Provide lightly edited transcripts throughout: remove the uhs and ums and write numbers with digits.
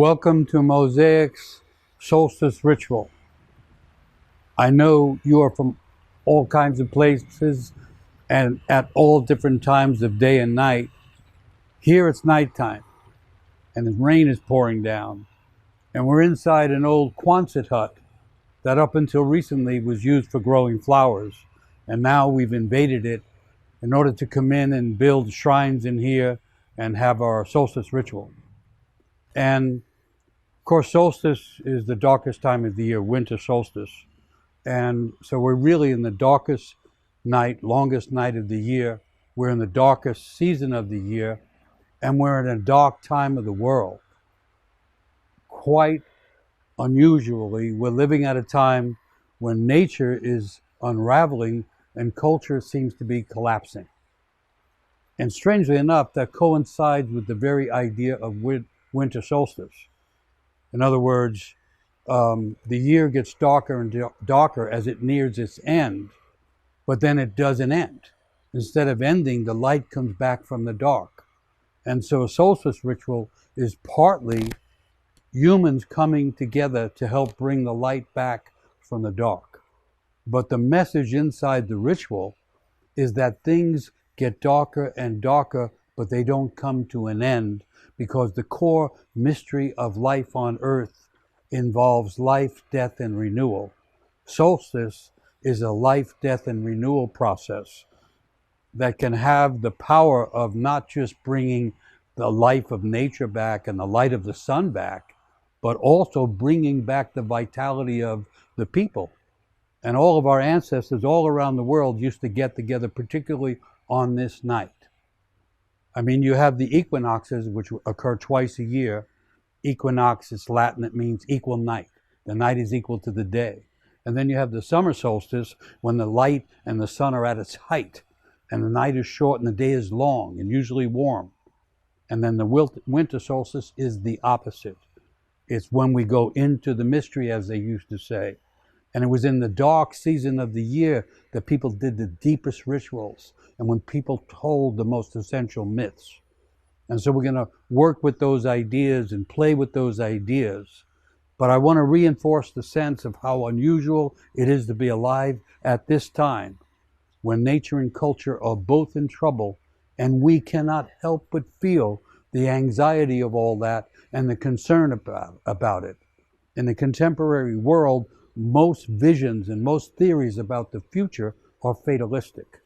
Welcome to Mosaic's Solstice Ritual. I know you are from all kinds of places and at all different times of day and night. Here it's nighttime and the rain is pouring down, and we're inside an old Quonset hut that up until recently was used for growing flowers, and now we've invaded it in order to come in and build shrines in here and have our solstice ritual. And of course, solstice is the darkest time of the year, winter solstice. And so we're really in the darkest night, longest night of the year. We're in the darkest season of the year, and we're in a dark time of the world. Quite unusually, we're living at a time when nature is unraveling and culture seems to be collapsing. And strangely enough, that coincides with the very idea of winter solstice. In other words, the year gets darker and darker as it nears its end, but then it doesn't end. Instead of ending, the light comes back from the dark. And so a solstice ritual is partly humans coming together to help bring the light back from the dark. But the message inside the ritual is that things get darker and darker, but they don't come to an end, because the core mystery of life on earth involves life, death, and renewal. Solstice is a life, death, and renewal process that can have the power of not just bringing the life of nature back and the light of the sun back, but also bringing back the vitality of the people. And all of our ancestors all around the world used to get together, particularly on this night. I mean, you have the equinoxes, which occur twice a year. Equinox is Latin, it means equal night. The night is equal to the day. And then you have the summer solstice, when the light and the sun are at its height, and the night is short and the day is long and usually warm. And then the winter solstice is the opposite. It's when we go into the mystery, as they used to say. And it was in the dark season of the year that people did the deepest rituals, and when people told the most essential myths. And so we're going to work with those ideas and play with those ideas. But I want to reinforce the sense of how unusual it is to be alive at this time, when nature and culture are both in trouble, and we cannot help but feel the anxiety of all that and the concern about it. In the contemporary world, most visions and most theories about the future are fatalistic.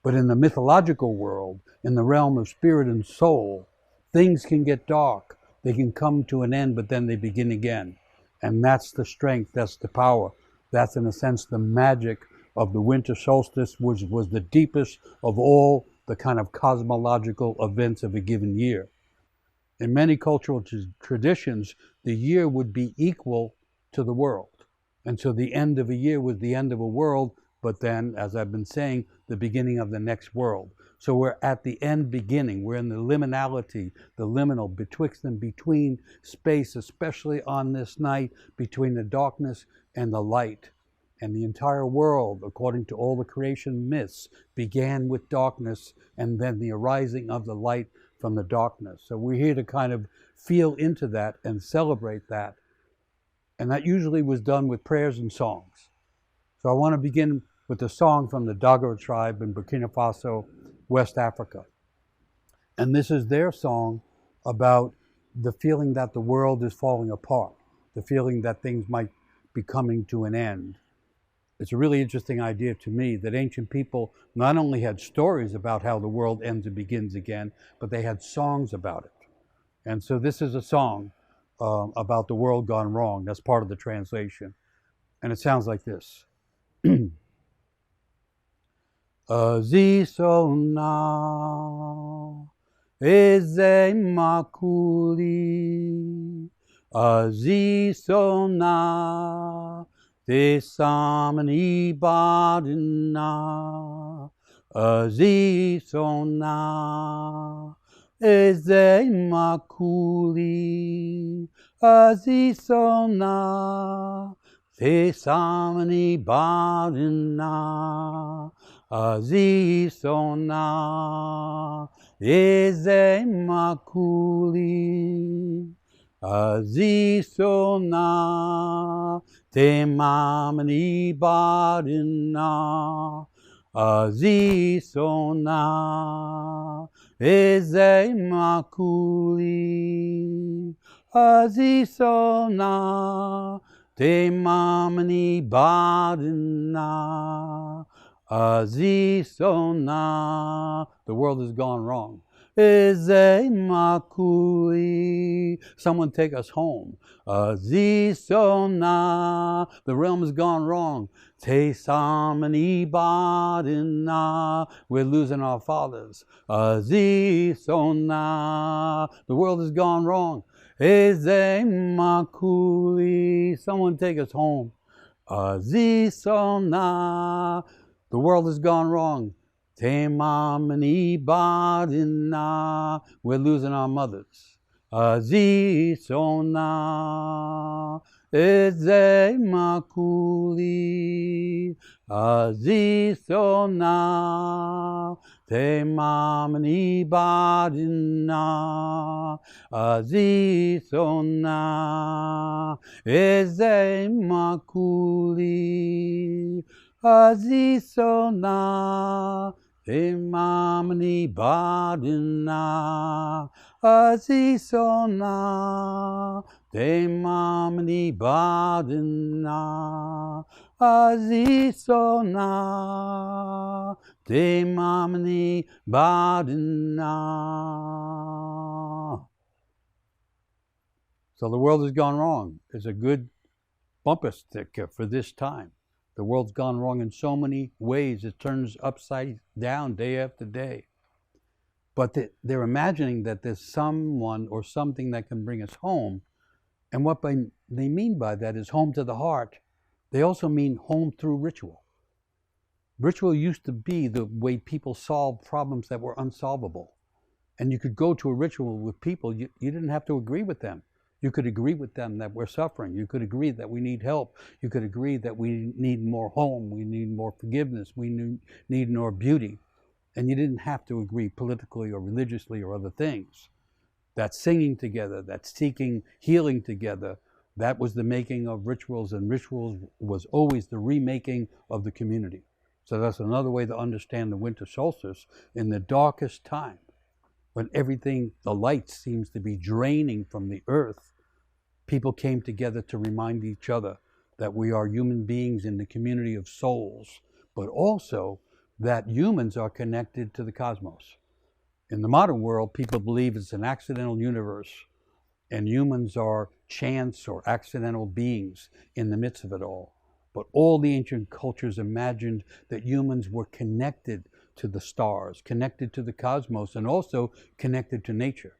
But in the mythological world, in the realm of spirit and soul, things can get dark. They can come to an end, but then they begin again. And that's the strength, that's the power. That's, in a sense, the magic of the winter solstice, which was the deepest of all the kind of cosmological events of a given year. In many cultural traditions, the year would be equal to the world. And so the end of a year was the end of a world, but then, as I've been saying, the beginning of the next world. So we're at the end beginning. We're in the liminality, the liminal, betwixt and between space, especially on this night, between the darkness and the light. And the entire world, according to all the creation myths, began with darkness and then the arising of the light from the darkness. So we're here to kind of feel into that and celebrate that. And that usually was done with prayers and songs. So I want to begin with a song from the Dagara tribe in Burkina Faso, West Africa. And this is their song about the feeling that the world is falling apart, the feeling that things might be coming to an end. It's a really interesting idea to me that ancient people not only had stories about how the world ends and begins again, but they had songs about it. And so this is a song about the world gone wrong. That's part of the translation. And it sounds like this. Azisona eze makuli Azisona te samani badina Azisona eze makuli Azisona te samani badina Azisona eze makuli Azisona te mamani badina. Azisona eze makuli. Azisona te mamani badina. Azisona. The world has gone wrong. Eze makuli. Someone take us home. Azisona. The realm has gone wrong. Te samani badina. We're losing our fathers. Azisona. The world has gone wrong. Eze makuli. Someone take us home. Azisona. The world has gone wrong. Te mamani badina. We're losing our mothers. Azisona. Eze makuli. Azisona. Te mamani badina. Azisona. Eze makuli. Azisona. Te mamani badina. Azisona. Te mamani badina. Azisona. Te mamani badina. So the world has gone wrong. It's a good bumper sticker for this time. The world's gone wrong in so many ways. It turns upside down day after day. But they're imagining that there's someone or something that can bring us home. And what they mean by that is home to the heart. They also mean home through ritual. Ritual used to be the way people solved problems that were unsolvable. And you could go to a ritual with people, you didn't have to agree with them. You could agree with them that we're suffering. You could agree that we need help. You could agree that we need more home. We need more forgiveness. We need more beauty. And you didn't have to agree politically or religiously or other things. That singing together, that seeking healing together, that was the making of rituals, and rituals was always the remaking of the community. So that's another way to understand the winter solstice. In the darkest time, when everything, the light seems to be draining from the earth, people came together to remind each other that we are human beings in the community of souls, but also that humans are connected to the cosmos. In the modern world, people believe it's an accidental universe, and humans are chance or accidental beings in the midst of it all. But all the ancient cultures imagined that humans were connected to the stars, connected to the cosmos, and also connected to nature.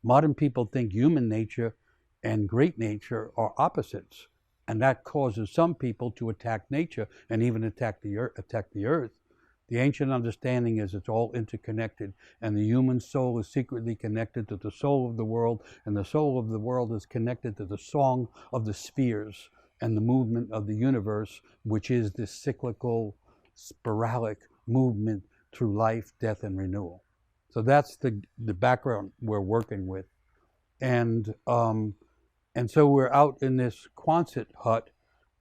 Modern people think human nature and great nature are opposites, and that causes some people to attack nature and even attack the earth. The ancient understanding is it's all interconnected, and the human soul is secretly connected to the soul of the world, and the soul of the world is connected to the song of the spheres and the movement of the universe, which is this cyclical, sporadic movement through life, death, and renewal. So that's the background we're working with. And so we're out in this Quonset hut,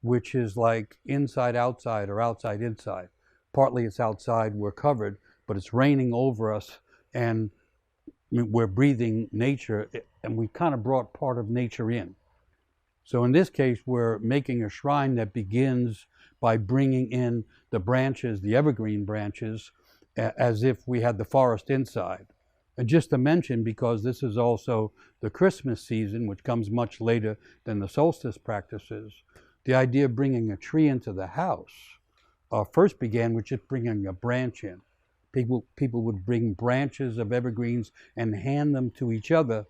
which is like inside outside or outside inside. Partly it's outside, we're covered, but it's raining over us, and we're breathing nature, and we kind of brought part of nature in. So in this case, we're making a shrine that begins by bringing in the branches, the evergreen branches, as if we had the forest inside. And just to mention, because this is also the Christmas season, which comes much later than the solstice practices, the idea of bringing a tree into the house first began with just bringing a branch in. People would bring branches of evergreens and hand them to each other.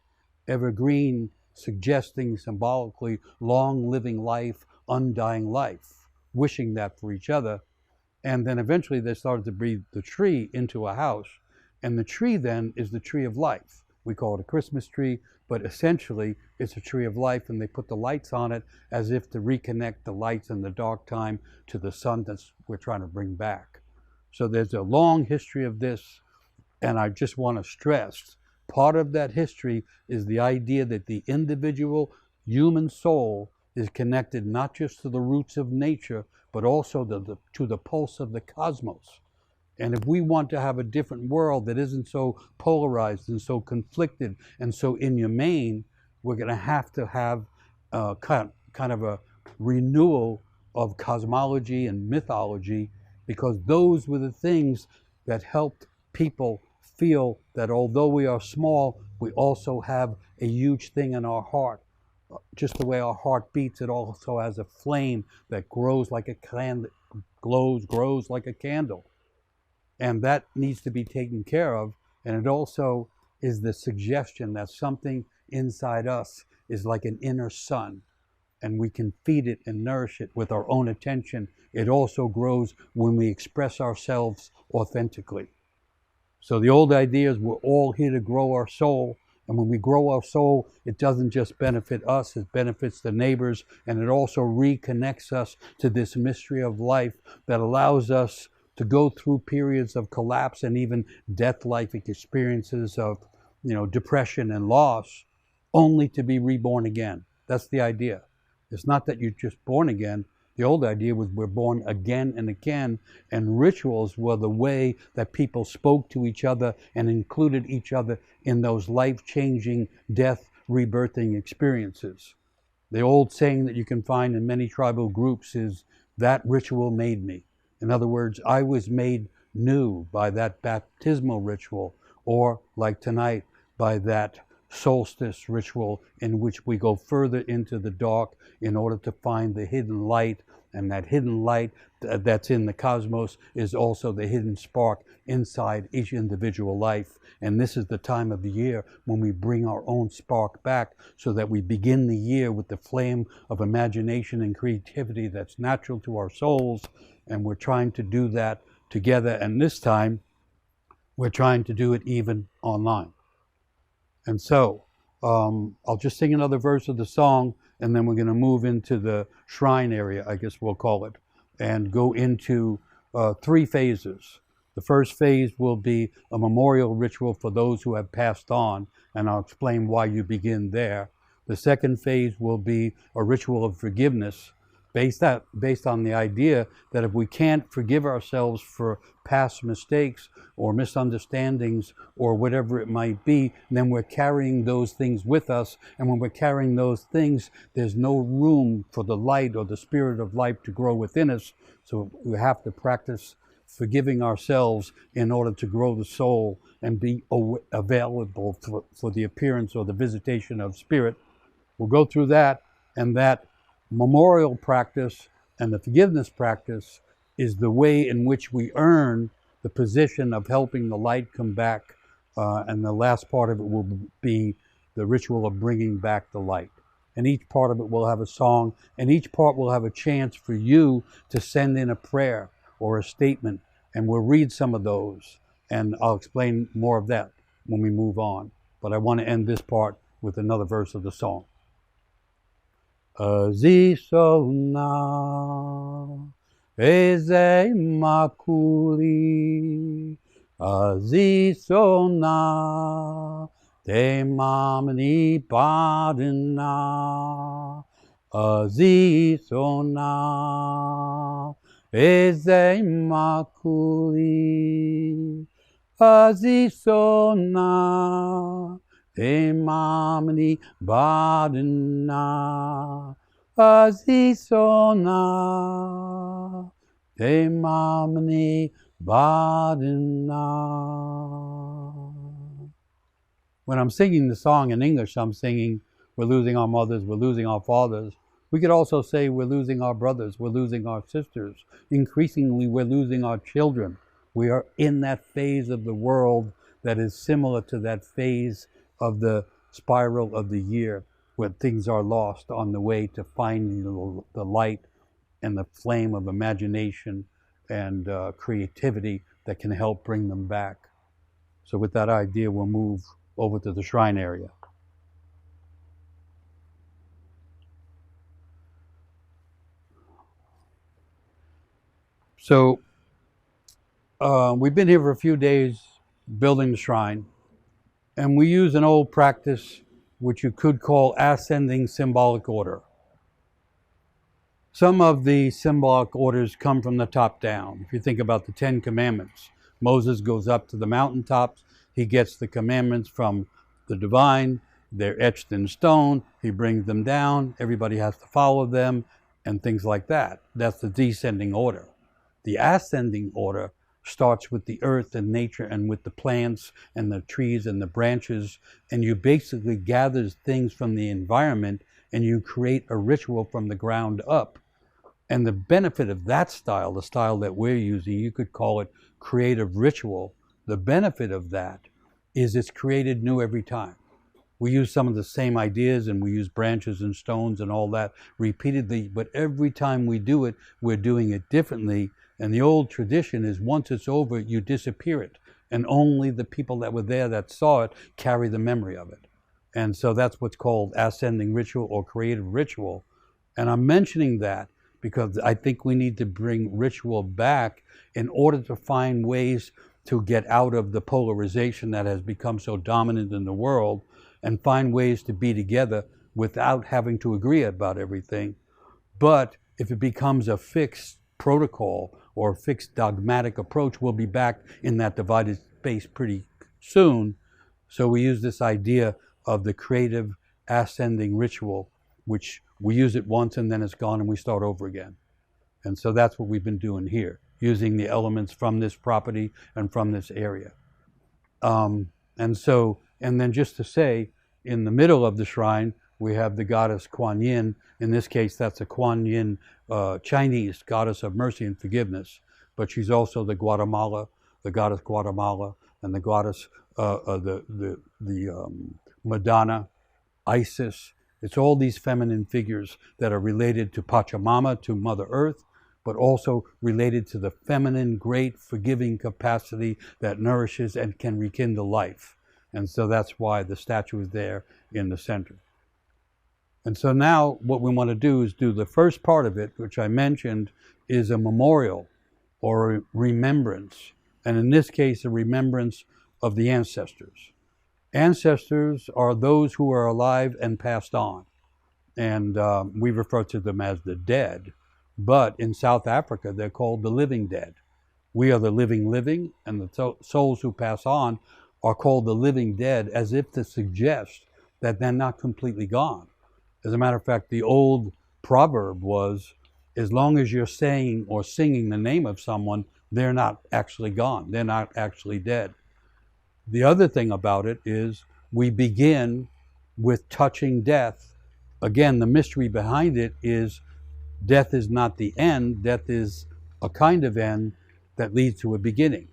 Evergreen suggesting symbolically long living life, undying life, wishing that for each other. And then eventually they started to breathe the tree into a house. And the tree then is the tree of life. We call it a Christmas tree, but essentially it's a tree of life, and they put the lights on it as if to reconnect the lights in the dark time to the sun that we're trying to bring back. So there's a long history of this, and I just want to stress part of that history is the idea that the individual human soul is connected not just to the roots of nature, but also to the pulse of the cosmos. And if we want to have a different world that isn't so polarized and so conflicted and so inhumane, we're going to have kind of a renewal of cosmology and mythology, because those were the things that helped people feel that although we are small, we also have a huge thing in our heart. Just the way our heart beats, it also has a flame that grows like a candle, grows like a candle. And that needs to be taken care of. And it also is the suggestion that something inside us is like an inner sun, and we can feed it and nourish it with our own attention. It also grows when we express ourselves authentically. So the old idea is we're all here to grow our soul. And when we grow our soul, it doesn't just benefit us, it benefits the neighbors, and it also reconnects us to this mystery of life that allows us to go through periods of collapse and even death-like experiences of, depression and loss, only to be reborn again. That's the idea. It's not that you're just born again. The old idea was we're born again and again, and rituals were the way that people spoke to each other and included each other in those life-changing, death, rebirthing experiences. The old saying that you can find in many tribal groups is, "That ritual made me." In other words, I was made new by that baptismal ritual, or like tonight, by that solstice ritual in which we go further into the dark in order to find the hidden light. And that hidden light that's in the cosmos is also the hidden spark inside each individual life. And this is the time of the year when we bring our own spark back, so that we begin the year with the flame of imagination and creativity that's natural to our souls. And we're trying to do that together. And this time, we're trying to do it even online. And so, I'll just sing another verse of the song, and then we're going to move into the shrine area, I guess we'll call it, and go into 3 phases. The first phase will be a memorial ritual for those who have passed on, and I'll explain why you begin there. The second phase will be a ritual of forgiveness, based on the idea that if we can't forgive ourselves for past mistakes or misunderstandings or whatever it might be, then we're carrying those things with us. And when we're carrying those things, there's no room for the light or the spirit of life to grow within us. So we have to practice forgiving ourselves in order to grow the soul and be available for the appearance or the visitation of spirit. We'll go through that, and that memorial practice and the forgiveness practice is the way in which we earn the position of helping the light come back. And the last part of it will be the ritual of bringing back the light. And each part of it will have a song, and each part will have a chance for you to send in a prayer or a statement. And we'll read some of those, and I'll explain more of that when we move on. But I want to end this part with another verse of the song. Azisona eze makuli, Azisona te mamni padina, Azisona eze makuli, Azisona te mamni badina, Azisona te mamni badina. When I'm singing the song in English, I'm singing, we're losing our mothers, we're losing our fathers. We could also say we're losing our brothers, we're losing our sisters. Increasingly, we're losing our children. We are in that phase of the world that is similar to that phase of the spiral of the year, where things are lost on the way to finding the light and the flame of imagination and creativity that can help bring them back. So with that idea, we'll move over to the shrine area. So we've been here for a few days building the shrine, And we use an old practice which you could call ascending symbolic order. Some of the symbolic orders come from the top down. If you think about the 10 Commandments, Moses goes up to the mountaintops. He gets the commandments from the divine. They're etched in stone. He brings them down. Everybody has to follow them and things like that. That's the descending order. The ascending order starts with the earth and nature and with the plants and the trees and the branches. And you basically gather things from the environment and you create a ritual from the ground up. And the benefit of that style, the style that we're using, you could call it creative ritual. The benefit of that is it's created new every time. We use some of the same ideas and we use branches and stones and all that repeatedly, but every time we do it, we're doing it differently. And the old tradition is once it's over, you disappear it. And only the people that were there that saw it carry the memory of it. And so that's what's called ascending ritual or creative ritual. And I'm mentioning that because I think we need to bring ritual back in order to find ways to get out of the polarization that has become so dominant in the world and find ways to be together without having to agree about everything. But if it becomes a fixed protocol or a fixed dogmatic approach, we'll be back in that divided space pretty soon. So we use this idea of the creative ascending ritual, which we use it once and then it's gone and we start over again. And so that's what we've been doing here, using the elements from this property and from this area. And then just to say, in the middle of the shrine, we have the goddess Kuan Yin. In this case, that's a Kuan Yin Chinese goddess of mercy and forgiveness. But she's also the goddess Guatemala, and the goddess, Madonna, Isis. It's all these feminine figures that are related to Pachamama, to Mother Earth, but also related to the feminine, great, forgiving capacity that nourishes and can rekindle life. And so that's why the statue is there in the center. And so now what we want to do is do the first part of it, which I mentioned, is a memorial or a remembrance. And in this case, a remembrance of the ancestors. Ancestors are those who are alive and passed on. And we refer to them as the dead. But in South Africa, they're called the living dead. We are the living, and the souls who pass on are called the living dead, as if to suggest that they're not completely gone. As a matter of fact, the old proverb was, as long as you're saying or singing the name of someone, they're not actually gone. They're not actually dead. The other thing about it is we begin with touching death. Again, the mystery behind it is death is not the end. Death is a kind of end that leads to a beginning.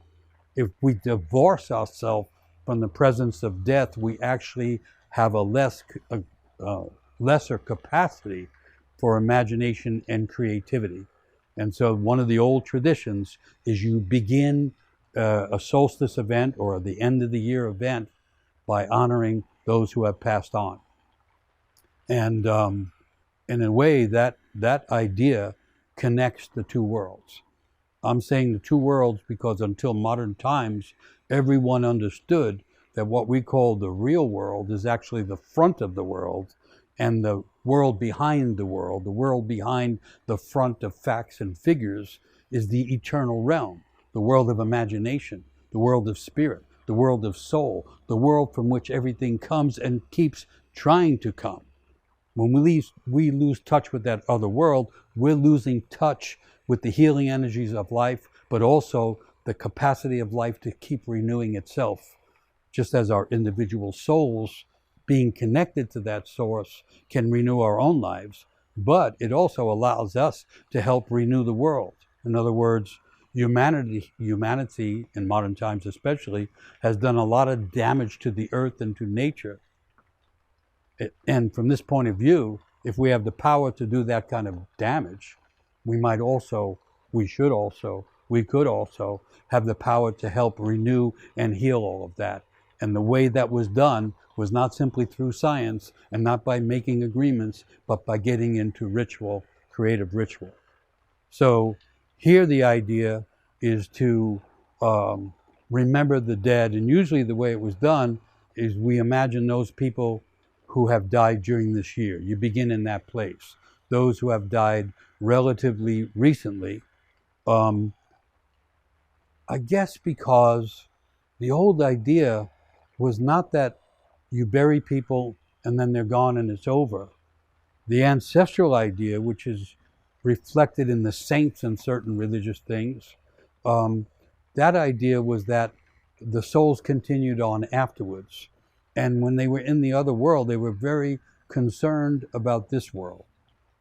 If we divorce ourselves from the presence of death, we actually have a lesser capacity for imagination and creativity. And so one of the old traditions is you begin a solstice event or the end of the year event by honoring those who have passed on. And in a way, that idea connects the two worlds. I'm saying the two worlds because until modern times, everyone understood that what we call the real world is actually the front of the world, and the world behind the world behind the front of facts and figures is the eternal realm, the world of imagination, the world of spirit, the world of soul, the world from which everything comes and keeps trying to come. When we lose touch with that other world, we're losing touch with the healing energies of life, but also the capacity of life to keep renewing itself. Just as our individual souls, being connected to that source, can renew our own lives, but it also allows us to help renew the world. In other words, humanity in modern times especially, has done a lot of damage to the earth and to nature. And from this point of view, if we have the power to do that kind of damage, we could also have the power to help renew and heal all of that. And the way that was done was not simply through science and not by making agreements, but by getting into ritual, creative ritual. So here the idea is to remember the dead. And usually the way it was done is we imagine those people who have died during this year. You begin in that place. Those who have died relatively recently, um, I guess because the old idea was not that you bury people and then they're gone and it's over. The ancestral idea, which is reflected in the saints and certain religious things, um, that idea was that the souls continued on afterwards. And when they were in the other world, they were very concerned about this world.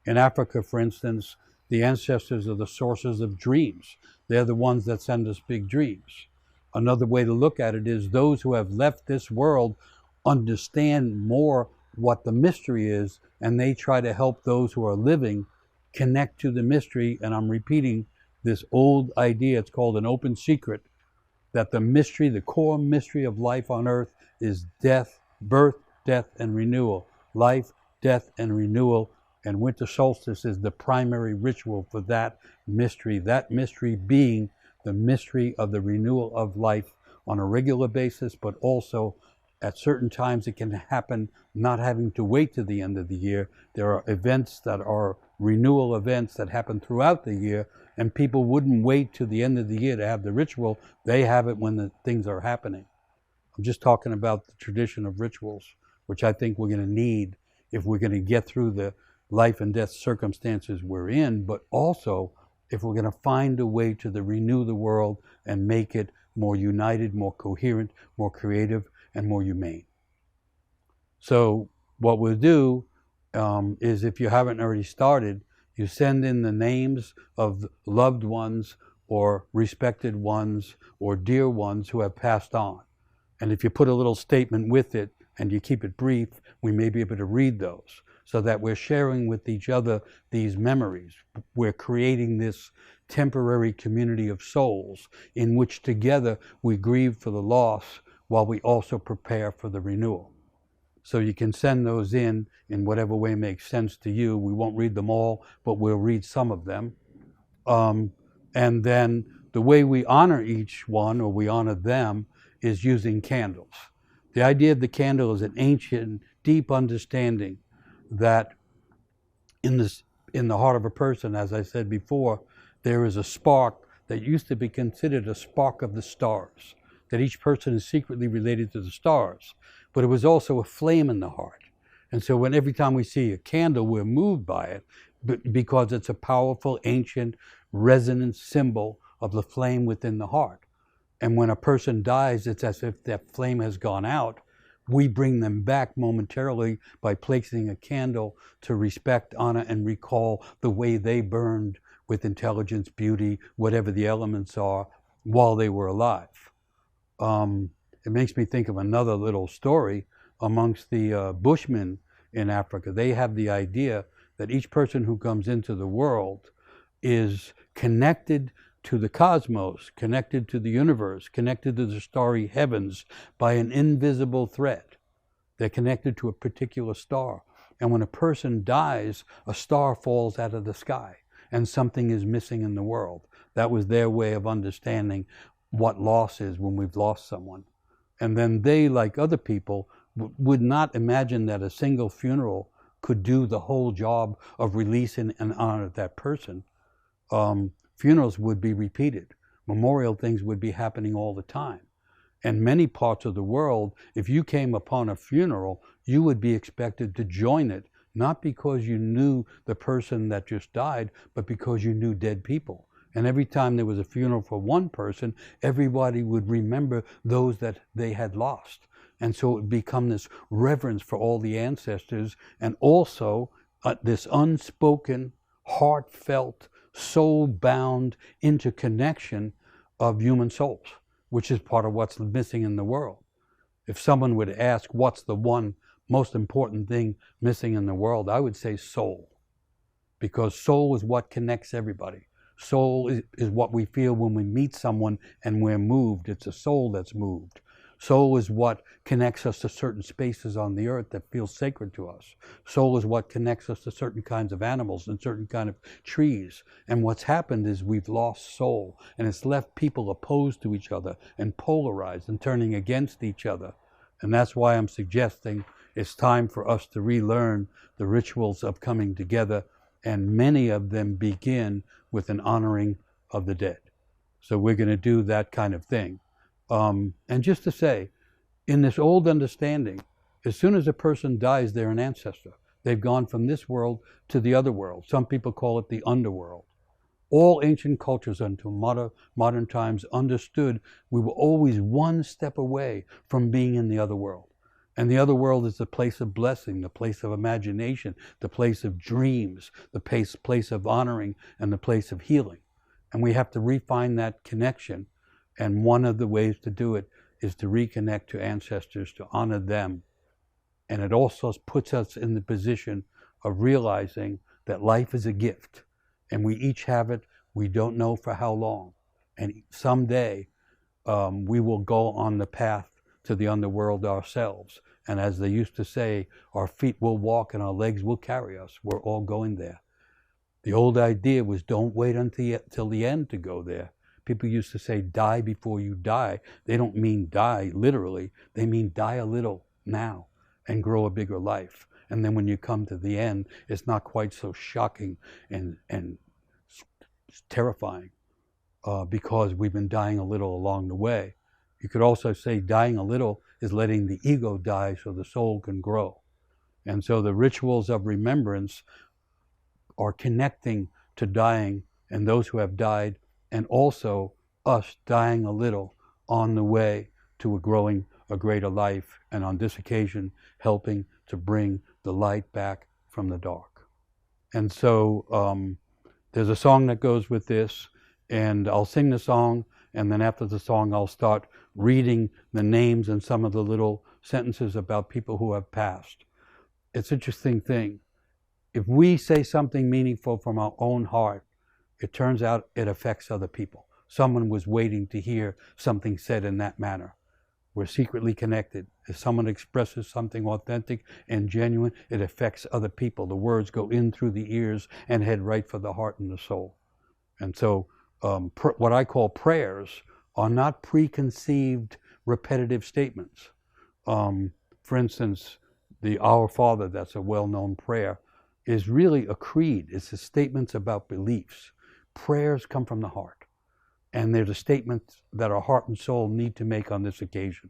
In Africa, for instance, the ancestors are the sources of dreams. They're the ones that send us big dreams. Another way to look at it is those who have left this world understand more what the mystery is, and they try to help those who are living connect to the mystery. And I'm repeating this old idea, it's called an open secret, that the mystery, the core mystery of life on earth is death, birth, death, and renewal. Life, death, and renewal. And winter solstice is the primary ritual for that mystery being the mystery of the renewal of life on a regular basis, but also at certain times it can happen not having to wait to the end of the year. There are events that are renewal events that happen throughout the year, and people wouldn't wait to the end of the year to have the ritual. They have it when the things are happening. I'm just talking about the tradition of rituals, which I think we're going to need if we're going to get through the life and death circumstances we're in, but also if we're going to find a way to renew the world and make it more united, more coherent, more creative, and more humane. So what we'll do is, if you haven't already started, you send in the names of loved ones or respected ones or dear ones who have passed on. And if you put a little statement with it and you keep it brief, we may be able to read those, so that we're sharing with each other these memories. We're creating this temporary community of souls in which together we grieve for the loss while we also prepare for the renewal. So you can send those in whatever way makes sense to you. We won't read them all, but we'll read some of them. And then the way we honor each one, or we honor them, is using candles. The idea of the candle is an ancient, deep understanding that in the heart of a person, as I said before, there is a spark that used to be considered a spark of the stars, that each person is secretly related to the stars, but it was also a flame in the heart. And so every time we see a candle, we're moved by it, because it's a powerful, ancient, resonant symbol of the flame within the heart. And when a person dies, it's as if that flame has gone out. We bring them back momentarily by placing a candle to respect, honor, and recall the way they burned with intelligence, beauty, whatever the elements are, while they were alive. It makes me think of another little story amongst the Bushmen in Africa. They have the idea that each person who comes into the world is connected to the cosmos, connected to the universe, connected to the starry heavens by an invisible thread. They're connected to a particular star. And when a person dies, a star falls out of the sky and something is missing in the world. That was their way of understanding what loss is when we've lost someone. And then they, like other people, would not imagine that a single funeral could do the whole job of releasing and honor that person. Funerals would be repeated. Memorial things would be happening all the time. In many parts of the world, if you came upon a funeral, you would be expected to join it, not because you knew the person that just died, but because you knew dead people. And every time there was a funeral for one person, everybody would remember those that they had lost. And so it would become this reverence for all the ancestors, and also this unspoken, heartfelt, soul-bound interconnection of human souls, which is part of what's missing in the world. If someone would ask what's the one most important thing missing in the world, I would say soul. Because soul is what connects everybody. Soul is what we feel when we meet someone and we're moved. It's a soul that's moved. Soul is what connects us to certain spaces on the earth that feel sacred to us. Soul is what connects us to certain kinds of animals and certain kind of trees. And what's happened is we've lost soul, and it's left people opposed to each other and polarized and turning against each other. And that's why I'm suggesting it's time for us to relearn the rituals of coming together, and many of them begin with an honoring of the dead. So we're going to do that kind of thing. And just to say, in this old understanding, as soon as a person dies, they're an ancestor. They've gone from this world to the other world. Some people call it the underworld. All ancient cultures until modern times understood we were always one step away from being in the other world. And the other world is the place of blessing, the place of imagination, the place of dreams, the place of honoring, and the place of healing. And we have to refine that connection. And one of the ways to do it is to reconnect to ancestors, to honor them. And it also puts us in the position of realizing that life is a gift. And we each have it. We don't know for how long. And someday we will go on the path to the underworld ourselves. And as they used to say, our feet will walk and our legs will carry us. We're all going there. The old idea was don't wait until the end to go there. People used to say, die before you die. They don't mean die literally. They mean die a little now and grow a bigger life. And then when you come to the end, it's not quite so shocking and terrifying because we've been dying a little along the way. You could also say dying a little is letting the ego die so the soul can grow. And so the rituals of remembrance are connecting to dying and those who have died, and also us dying a little on the way to growing a greater life, and on this occasion helping to bring the light back from the dark. And so there's a song that goes with this, and I'll sing the song, and then after the song I'll start reading the names and some of the little sentences about people who have passed. It's an interesting thing. If we say something meaningful from our own heart, it turns out it affects other people. Someone was waiting to hear something said in that manner. We're secretly connected. If someone expresses something authentic and genuine, it affects other people. The words go in through the ears and head right for the heart and the soul. And so what I call prayers are not preconceived repetitive statements. For instance, the Our Father, that's a well-known prayer, is really a creed. It's the statements about beliefs. Prayers come from the heart. And they're the statements that our heart and soul need to make on this occasion.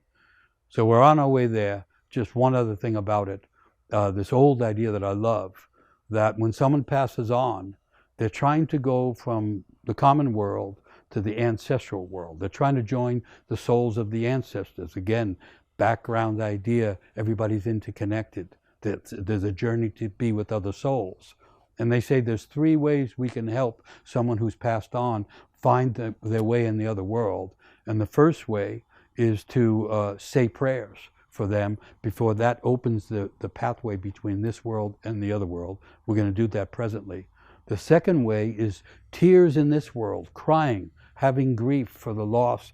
So we're on our way there. Just one other thing about it. This old idea that I love, that when someone passes on, they're trying to go from the common world to the ancestral world. They're trying to join the souls of the ancestors. Again, background idea, everybody's interconnected. There's a journey to be with other souls. And they say there's 3 ways we can help someone who's passed on find their way in the other world. And the first way is to say prayers for them before that opens the pathway between this world and the other world. We're going to do that presently. The second way is tears in this world, crying, having grief for the loss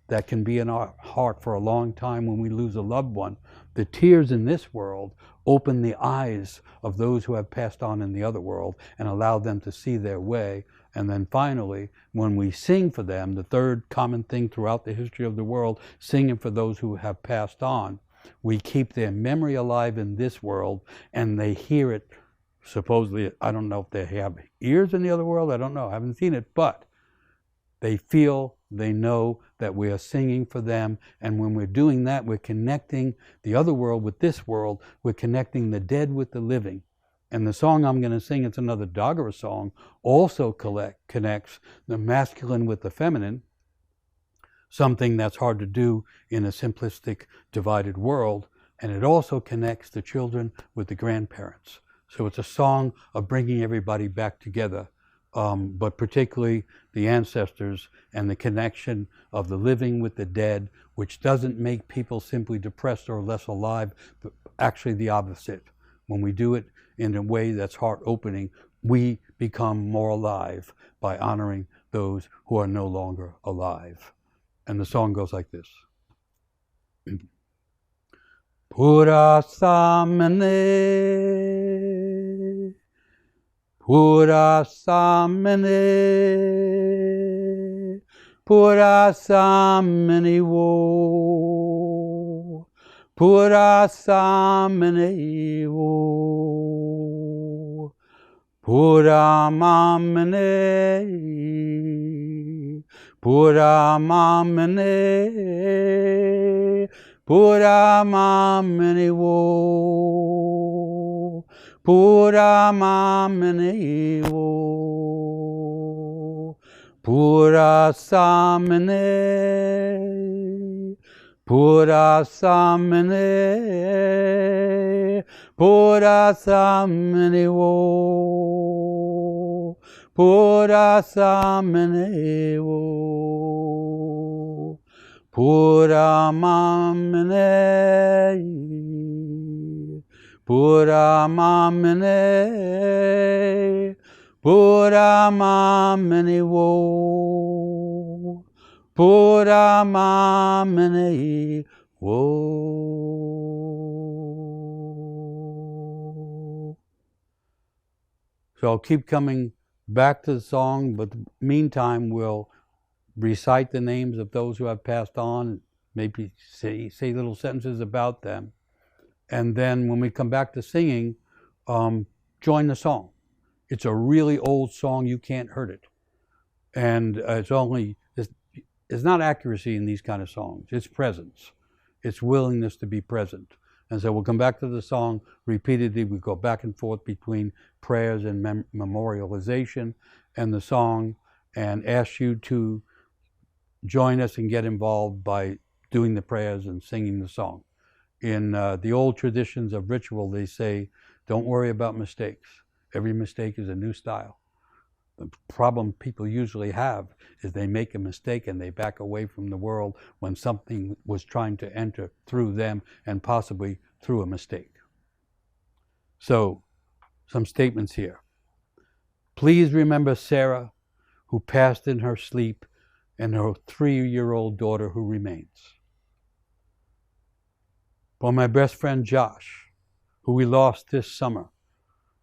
that can be in our heart for a long time when we lose a loved one. The tears in this world open the eyes of those who have passed on in the other world and allow them to see their way. And then finally, when we sing for them, the third common thing throughout the history of the world, singing for those who have passed on, we keep their memory alive in this world, and they hear it. Supposedly, I don't know if they have ears in the other world, I don't know, I haven't seen it, but they feel, they know that we are singing for them, and when we're doing that, we're connecting the other world with this world, we're connecting the dead with the living. And the song I'm going to sing, it's another Doggerah song, also connects the masculine with the feminine, something that's hard to do in a simplistic, divided world, and it also connects the children with the grandparents. So it's a song of bringing everybody back together, but particularly the ancestors and the connection of the living with the dead, which doesn't make people simply depressed or less alive, but actually the opposite. When we do it in a way that's heart-opening, we become more alive by honoring those who are no longer alive. And the song goes like this. Purasamane, Purasamane, Purasamane wo, Pura samane wo. Pura mamane. Pura mamane. Pura mamane wo. Pura mamane wo. Pura samane. Pura samane. Pura samane wo. Pura samane wo. Pura mamane. Pura mamane. Pura mamane wo. Pura mamane wo. So I'll keep coming back to the song, but meantime we'll recite the names of those who have passed on, maybe say little sentences about them. And then when we come back to singing, join the song. It's a really old song, you can't hurt it. And it's not accuracy in these kind of songs, it's presence. It's willingness to be present. And so we'll come back to the song repeatedly. We go back and forth between prayers and memorialization and the song, and ask you to join us and get involved by doing the prayers and singing the song. In the old traditions of ritual, they say, don't worry about mistakes. Every mistake is a new style. The problem people usually have is they make a mistake and they back away from the world when something was trying to enter through them and possibly through a mistake. So, some statements here. Please remember Sarah, who passed in her sleep, and her 3-year-old daughter who remains. For my best friend Josh, who we lost this summer,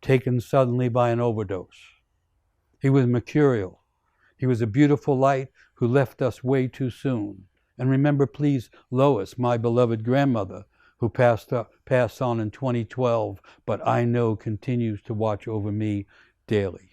taken suddenly by an overdose. He was mercurial. He was a beautiful light who left us way too soon. And remember, please, Lois, my beloved grandmother, who passed on in 2012, but I know continues to watch over me daily.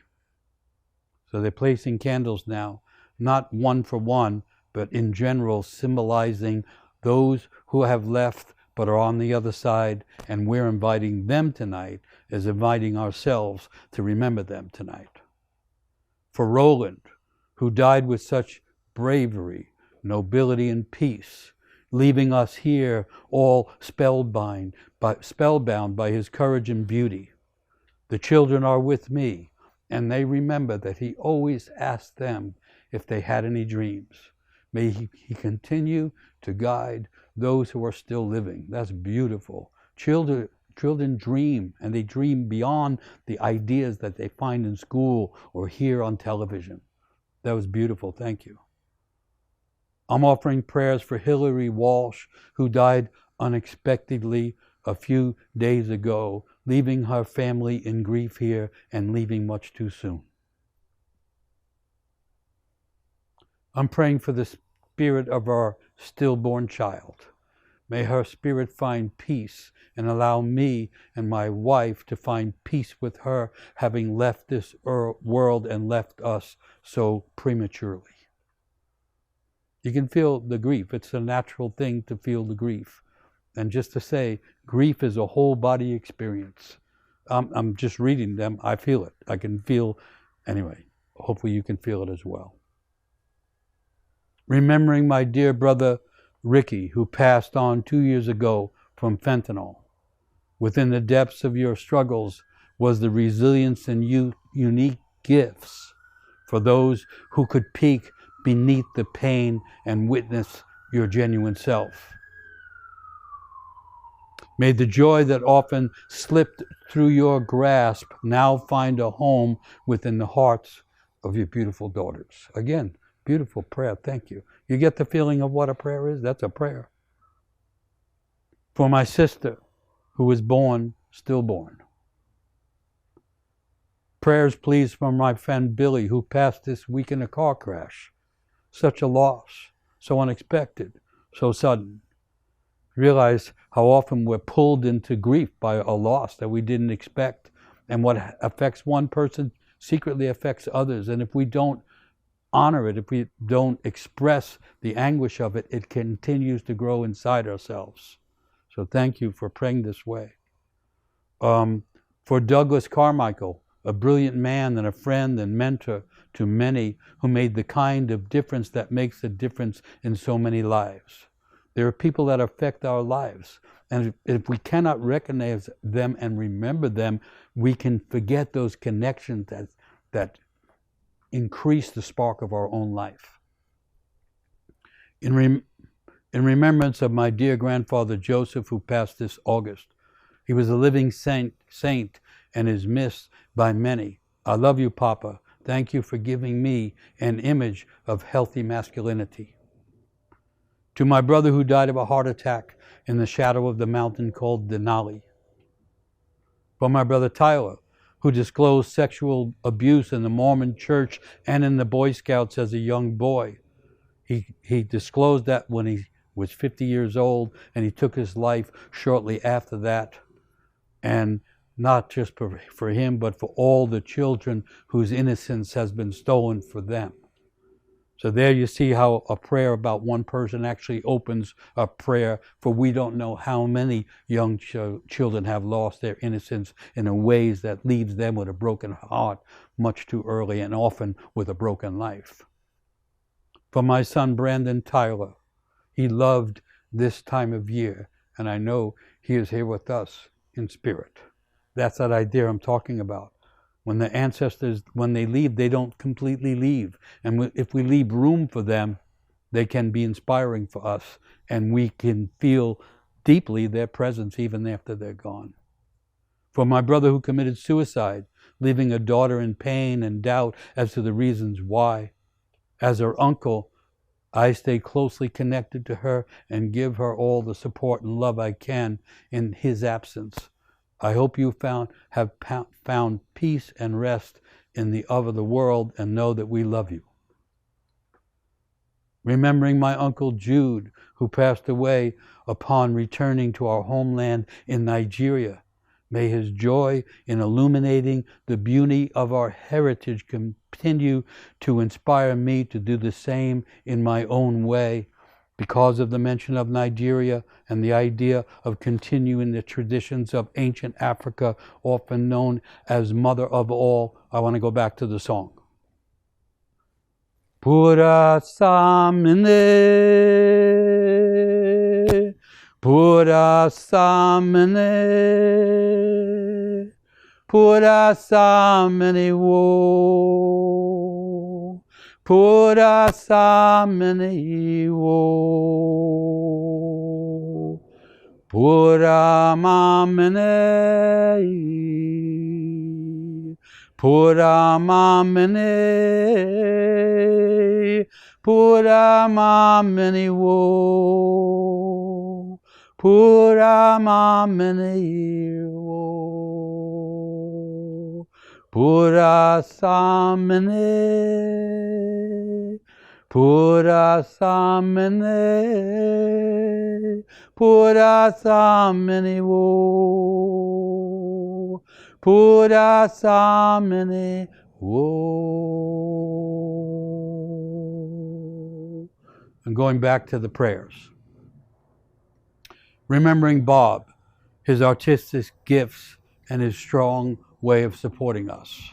So they're placing candles now, not one for one, but in general symbolizing those who have left but are on the other side, and we're inviting them tonight as inviting ourselves to remember them tonight. For Roland, who died with such bravery, nobility, and peace, leaving us here all spellbound by his courage and beauty. The children are with me, and they remember that he always asked them if they had any dreams. May he continue to guide those who are still living. That's beautiful. Children dream, and they dream beyond the ideas that they find in school or hear on television. That was beautiful. Thank you. I'm offering prayers for Hillary Walsh, who died unexpectedly a few days ago, leaving her family in grief here and leaving much too soon. I'm praying for the spirit of our stillborn child. May her spirit find peace and allow me and my wife to find peace with her, having left this world and left us so prematurely. You can feel the grief. It's a natural thing to feel the grief. And just to say, grief is a whole body experience. I'm just reading them. I feel it. I can feel, anyway, hopefully you can feel it as well. Remembering my dear brother Ricky, who passed on 2 years ago from fentanyl. Within the depths of your struggles was the resilience and unique gifts for those who could peek beneath the pain and witness your genuine self. May the joy that often slipped through your grasp now find a home within the hearts of your beautiful daughters. Again, beautiful prayer. Thank you. You get the feeling of what a prayer is? That's a prayer. For my sister, who was born, stillborn. Prayers, please, from my friend Billy, who passed this week in a car crash. Such a loss, so unexpected, so sudden. realize how often we're pulled into grief by a loss that we didn't expect. And what affects one person secretly affects others. And if we don't honor it, if we don't express the anguish of it, it continues to grow inside ourselves. So thank you for praying this way. For Douglas Carmichael, a brilliant man and a friend and mentor to many, who made the kind of difference that makes a difference in so many lives. There are people that affect our lives, and if we cannot recognize them and remember them, we can forget those connections that increase the spark of our own life. In remembrance of my dear grandfather Joseph, who passed this August. He was a living saint and is missed by many. I love you, Papa. Thank you for giving me an image of healthy masculinity. To my brother who died of a heart attack in the shadow of the mountain called Denali. For my brother Tyler, who disclosed sexual abuse in the Mormon church and in the Boy Scouts as a young boy. He disclosed that when he was 50 years old, and he took his life shortly after that. And not just for him, but for all the children whose innocence has been stolen for them. So there you see how a prayer about one person actually opens a prayer for we don't know how many young children have lost their innocence in ways that leaves them with a broken heart much too early and often with a broken life. For my son Brandon Tyler, he loved this time of year, and I know he is here with us in spirit. That's that idea I'm talking about. When the ancestors, when they leave, they don't completely leave. And if we leave room for them, they can be inspiring for us, and we can feel deeply their presence even after they're gone. For my brother who committed suicide, leaving a daughter in pain and doubt as to the reasons why. As her uncle, I stay closely connected to her and give her all the support and love I can in his absence. I hope you have found peace and rest in the other world and know that we love you. Remembering my Uncle Jude, who passed away upon returning to our homeland in Nigeria. May his joy in illuminating the beauty of our heritage continue to inspire me to do the same in my own way. Because of the mention of Nigeria and the idea of continuing the traditions of ancient Africa, often known as Mother of All, I want to go back to the song. Pura samine, pura samine, pura samine wo, pura samine wo, pura mamine, pura mamine, pura mamine wo, pura mamine wo, pura samine, pura samine, pura samine wo, pura samine wo. And going back to the prayers. Remembering Bob, his artistic gifts, and his strong way of supporting us.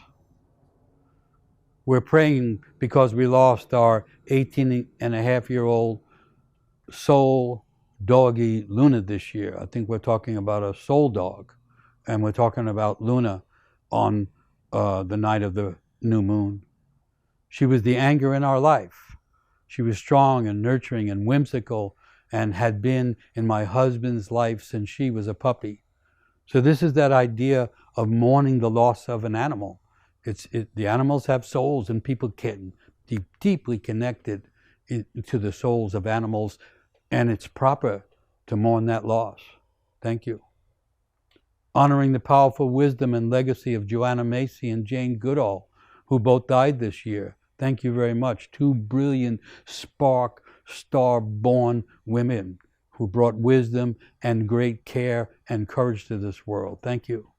We're praying because we lost our 18-and-a-half-year-old soul doggy Luna this year. I think we're talking about a soul dog, and we're talking about Luna on the night of the new moon. She was the anchor in our life. She was strong and nurturing and whimsical and had been in my husband's life since she was a puppy. So this is that idea of mourning the loss of an animal. The animals have souls, and people can be deeply connected to the souls of animals, and it's proper to mourn that loss. Thank you. Honoring the powerful wisdom and legacy of Joanna Macy and Jane Goodall, who both died this year. Thank you very much. Two brilliant, star-born women who brought wisdom and great care and courage to this world. Thank you.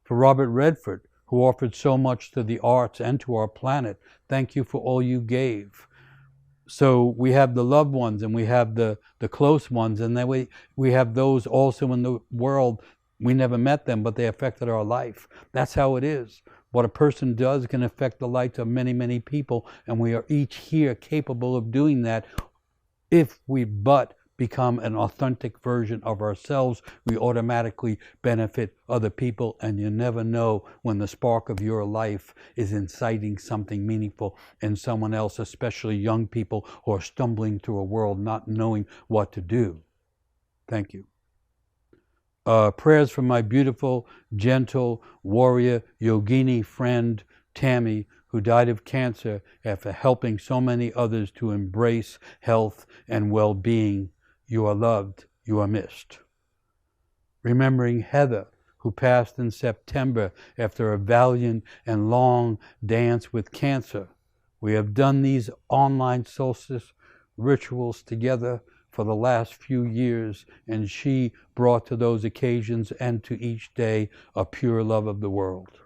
For Robert Redford, who offered so much to the arts and to our planet. Thank you for all you gave. So we have the loved ones and we have the close ones, and then we have those also in the world. We never met them, but they affected our life. That's how it is. What a person does can affect the lives of many, many people, and we are each here capable of doing that if we but become an authentic version of ourselves. We automatically benefit other people, and you never know when the spark of your life is inciting something meaningful in someone else, especially young people who are stumbling through a world not knowing what to do. Thank you. Prayers for my beautiful, gentle, warrior, yogini friend, Tammy, who died of cancer after helping so many others to embrace health and well-being. You are loved, you are missed. Remembering Heather, who passed in September after a valiant and long dance with cancer. We have done these online solstice rituals together for the last few years, and she brought to those occasions and to each day a pure love of the world.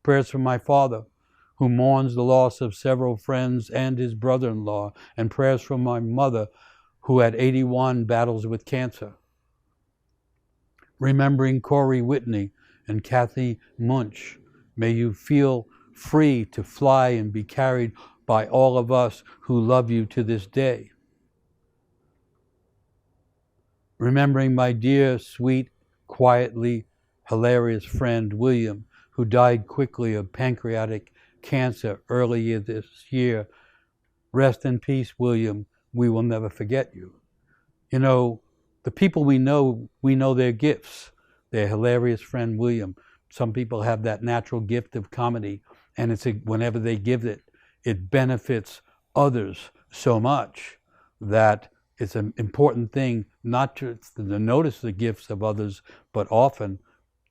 Prayers for my father, who mourns the loss of several friends and his brother-in-law, and prayers for my mother, who at 81 battles with cancer. Remembering Corey Whitney and Kathy Munch, may you feel free to fly and be carried by all of us who love you to this day. Remembering my dear, sweet, quietly hilarious friend William, who died quickly of pancreatic cancer earlier this year. Rest in peace, William. We will never forget you. You know, the people we know their gifts. Their hilarious friend William. Some people have that natural gift of comedy, and whenever they give it, it benefits others so much that it's an important thing not just to notice the gifts of others, but often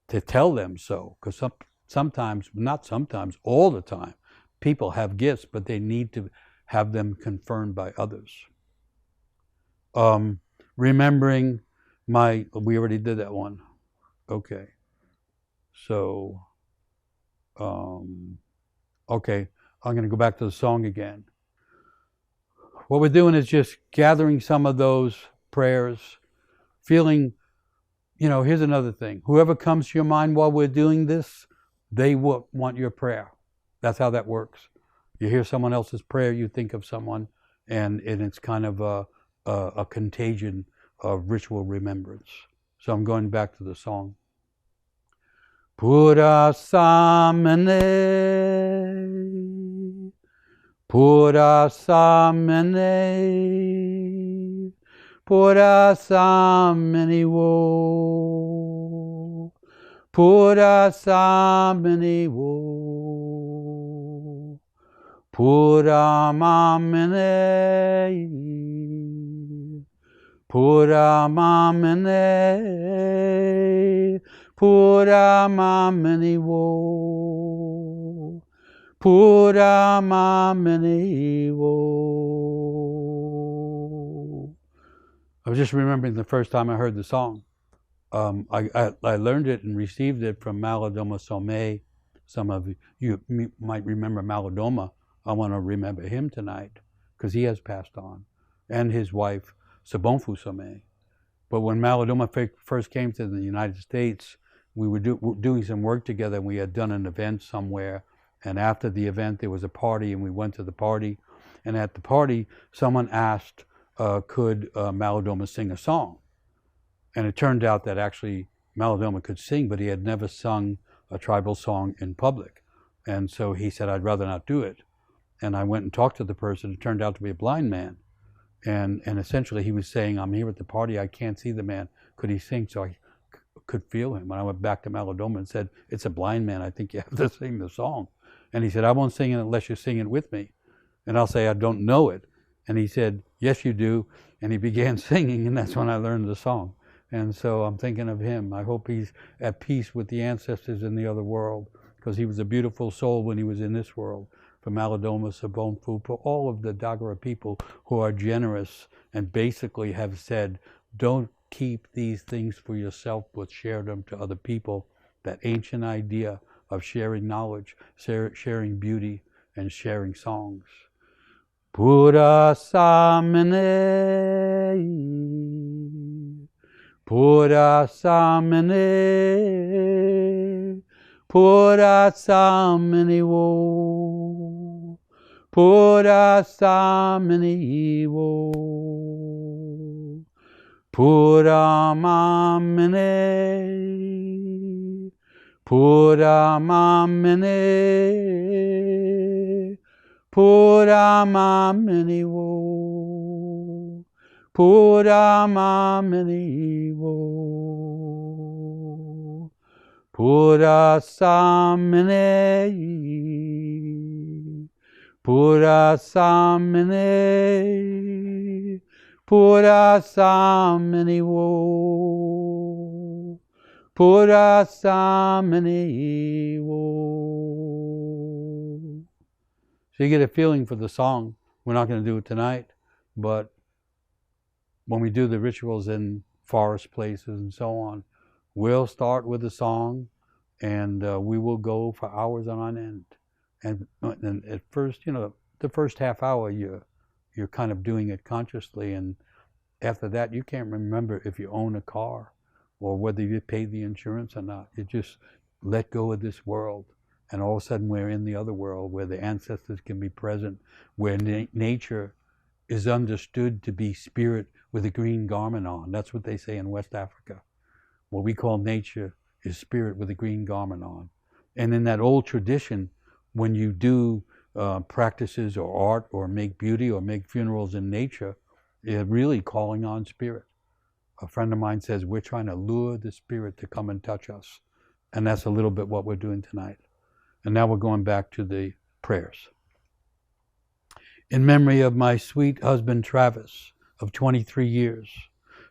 to tell them so. Because sometimes, not sometimes, all the time, people have gifts, but they need to have them confirmed by others. Remembering we already did that one. Okay. So, okay, I'm going to go back to the song again. What we're doing is just gathering some of those prayers, feeling, here's another thing. Whoever comes to your mind while we're doing this, they will want your prayer. That's how that works. You hear someone else's prayer, you think of someone, and it's kind of a contagion of ritual remembrance. So I'm going back to the song. Pura samane, pura samane, pura samane wo, pura samane wo, pura mamane, pura mamane, pura mamane wo, pura mamane wo. I was just remembering the first time I heard the song. I learned it and received it from Malidoma Somé. Some of you might remember Malidoma. I want to remember him tonight because he has passed on, and his wife, Sabonfu Somé. But when Malidoma first came to the United States, we were doing some work together, and we had done an event somewhere. And after the event, there was a party, and we went to the party. And at the party, someone asked, could Malidoma sing a song? And it turned out that actually Malidoma could sing, but he had never sung a tribal song in public. And so he said, I'd rather not do it. And I went and talked to the person. It turned out to be a blind man. And essentially he was saying, I'm here at the party, I can't see the man. Could he sing? So I could feel him. And I went back to Malidoma and said, it's a blind man, I think you have to sing the song. And he said, I won't sing it unless you sing it with me. And I'll say, I don't know it. And he said, yes, you do. And he began singing, and that's when I learned the song. And so I'm thinking of him. I hope he's at peace with the ancestors in the other world, because he was a beautiful soul when he was in this world. for Maladomas of Bonfu, for all of the Dagara people who are generous and basically have said, don't keep these things for yourself, but share them to other people. That ancient idea of sharing knowledge, sharing beauty, and sharing songs. Pura samane, pura samane, pura samane wo, pura samane wo, pura mamane, pura mamane, pura mamane wo, pura mamane wo, pura samane, pura samane, pura samane wo, pura samane wo. So you get a feeling for the song. We're not going to do it tonight, but when we do the rituals in forest places and so on, we'll start with a song, and we will go for hours on end. And at first, the first half hour, you're kind of doing it consciously, and after that, you can't remember if you own a car or whether you paid the insurance or not. You just let go of this world. And all of a sudden we're in the other world where the ancestors can be present, where nature is understood to be spirit with a green garment on. That's what they say in West Africa. What we call nature is spirit with a green garment on. And in that old tradition, when you do practices or art or make beauty or make funerals in nature, you're really calling on spirit. A friend of mine says, we're trying to lure the spirit to come and touch us. And that's a little bit what we're doing tonight. And now we're going back to the prayers. In memory of my sweet husband Travis, of 23 years,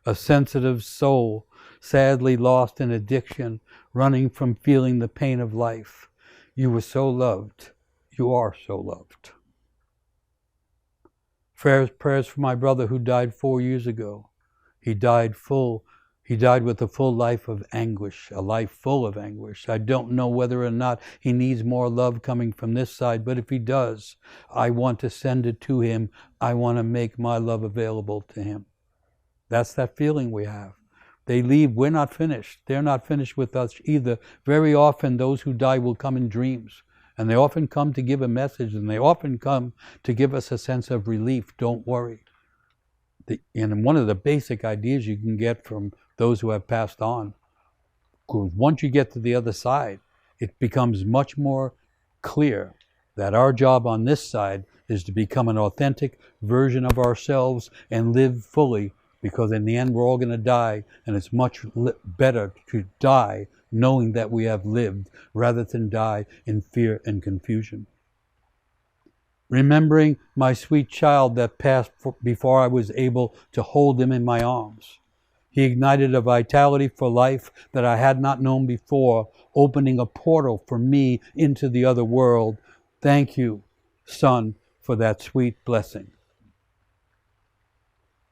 a sensitive soul, sadly lost in addiction, running from feeling the pain of life. You were so loved. You are so loved. Prayers for my brother who died 4 years ago. He died with a full life of anguish, a life full of anguish. I don't know whether or not he needs more love coming from this side, but if he does, I want to send it to him. I want to make my love available to him. That's that feeling we have. They leave, we're not finished. They're not finished with us either. Very often those who die will come in dreams, and they often come to give a message, and they often come to give us a sense of relief. Don't worry. And one of the basic ideas you can get from those who have passed on, because once you get to the other side, it becomes much more clear that our job on this side is to become an authentic version of ourselves and live fully, because in the end we're all going to die, and it's much better to die knowing that we have lived rather than die in fear and confusion. Remembering my sweet child that passed before I was able to hold him in my arms. He ignited a vitality for life that I had not known before, opening a portal for me into the other world. Thank you, son, for that sweet blessing.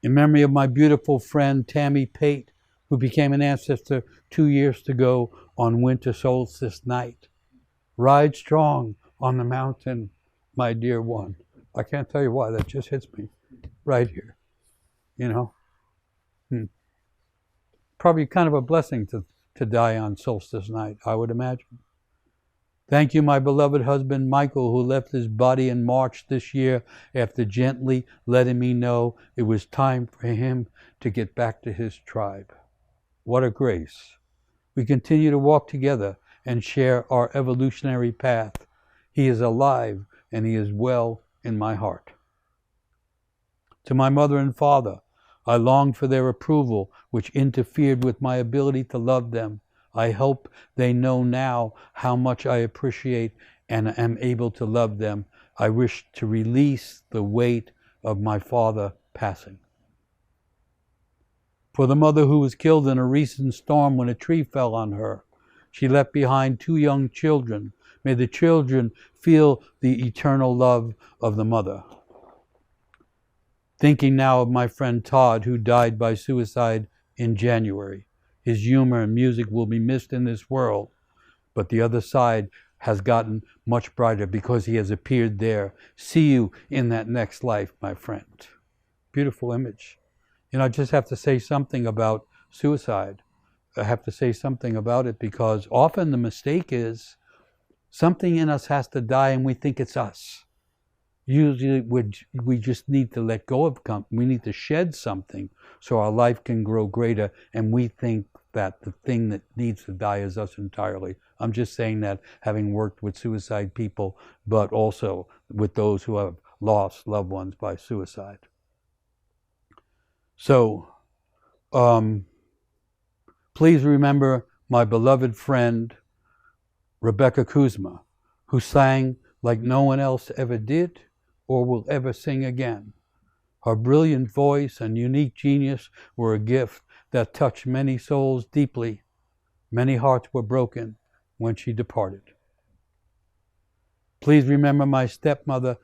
In memory of my beautiful friend Tammy Pate, who became an ancestor 2 years ago on winter solstice night. Ride strong on the mountain, my dear one. I can't tell you why, that just hits me right here. Probably kind of a blessing to die on solstice night, I would imagine. Thank you, my beloved husband Michael, who left his body in March this year after gently letting me know it was time for him to get back to his tribe. What a grace. We continue to walk together and share our evolutionary path. He is alive and he is well in my heart. To my mother and father, I longed for their approval, which interfered with my ability to love them. I hope they know now how much I appreciate and am able to love them. I wish to release the weight of my father passing. For the mother who was killed in a recent storm when a tree fell on her. She left behind 2 young children, May the children feel the eternal love of the mother. Thinking now of my friend Todd, who died by suicide in January. His humor and music will be missed in this world, but the other side has gotten much brighter because he has appeared there. See you in that next life, my friend. Beautiful image. I just have to say something about suicide. I have to say something about it because often the mistake is something in us has to die and we think it's us. Usually we just need to let go of, we need to shed something so our life can grow greater, and we think that the thing that needs to die is us entirely. I'm just saying that having worked with suicide people, but also with those who have lost loved ones by suicide. So, please remember my beloved friend, Rebecca Kuzma, who sang like no one else ever did or will ever sing again. Her brilliant voice and unique genius were a gift that touched many souls deeply. Many hearts were broken when she departed. Please remember my stepmother,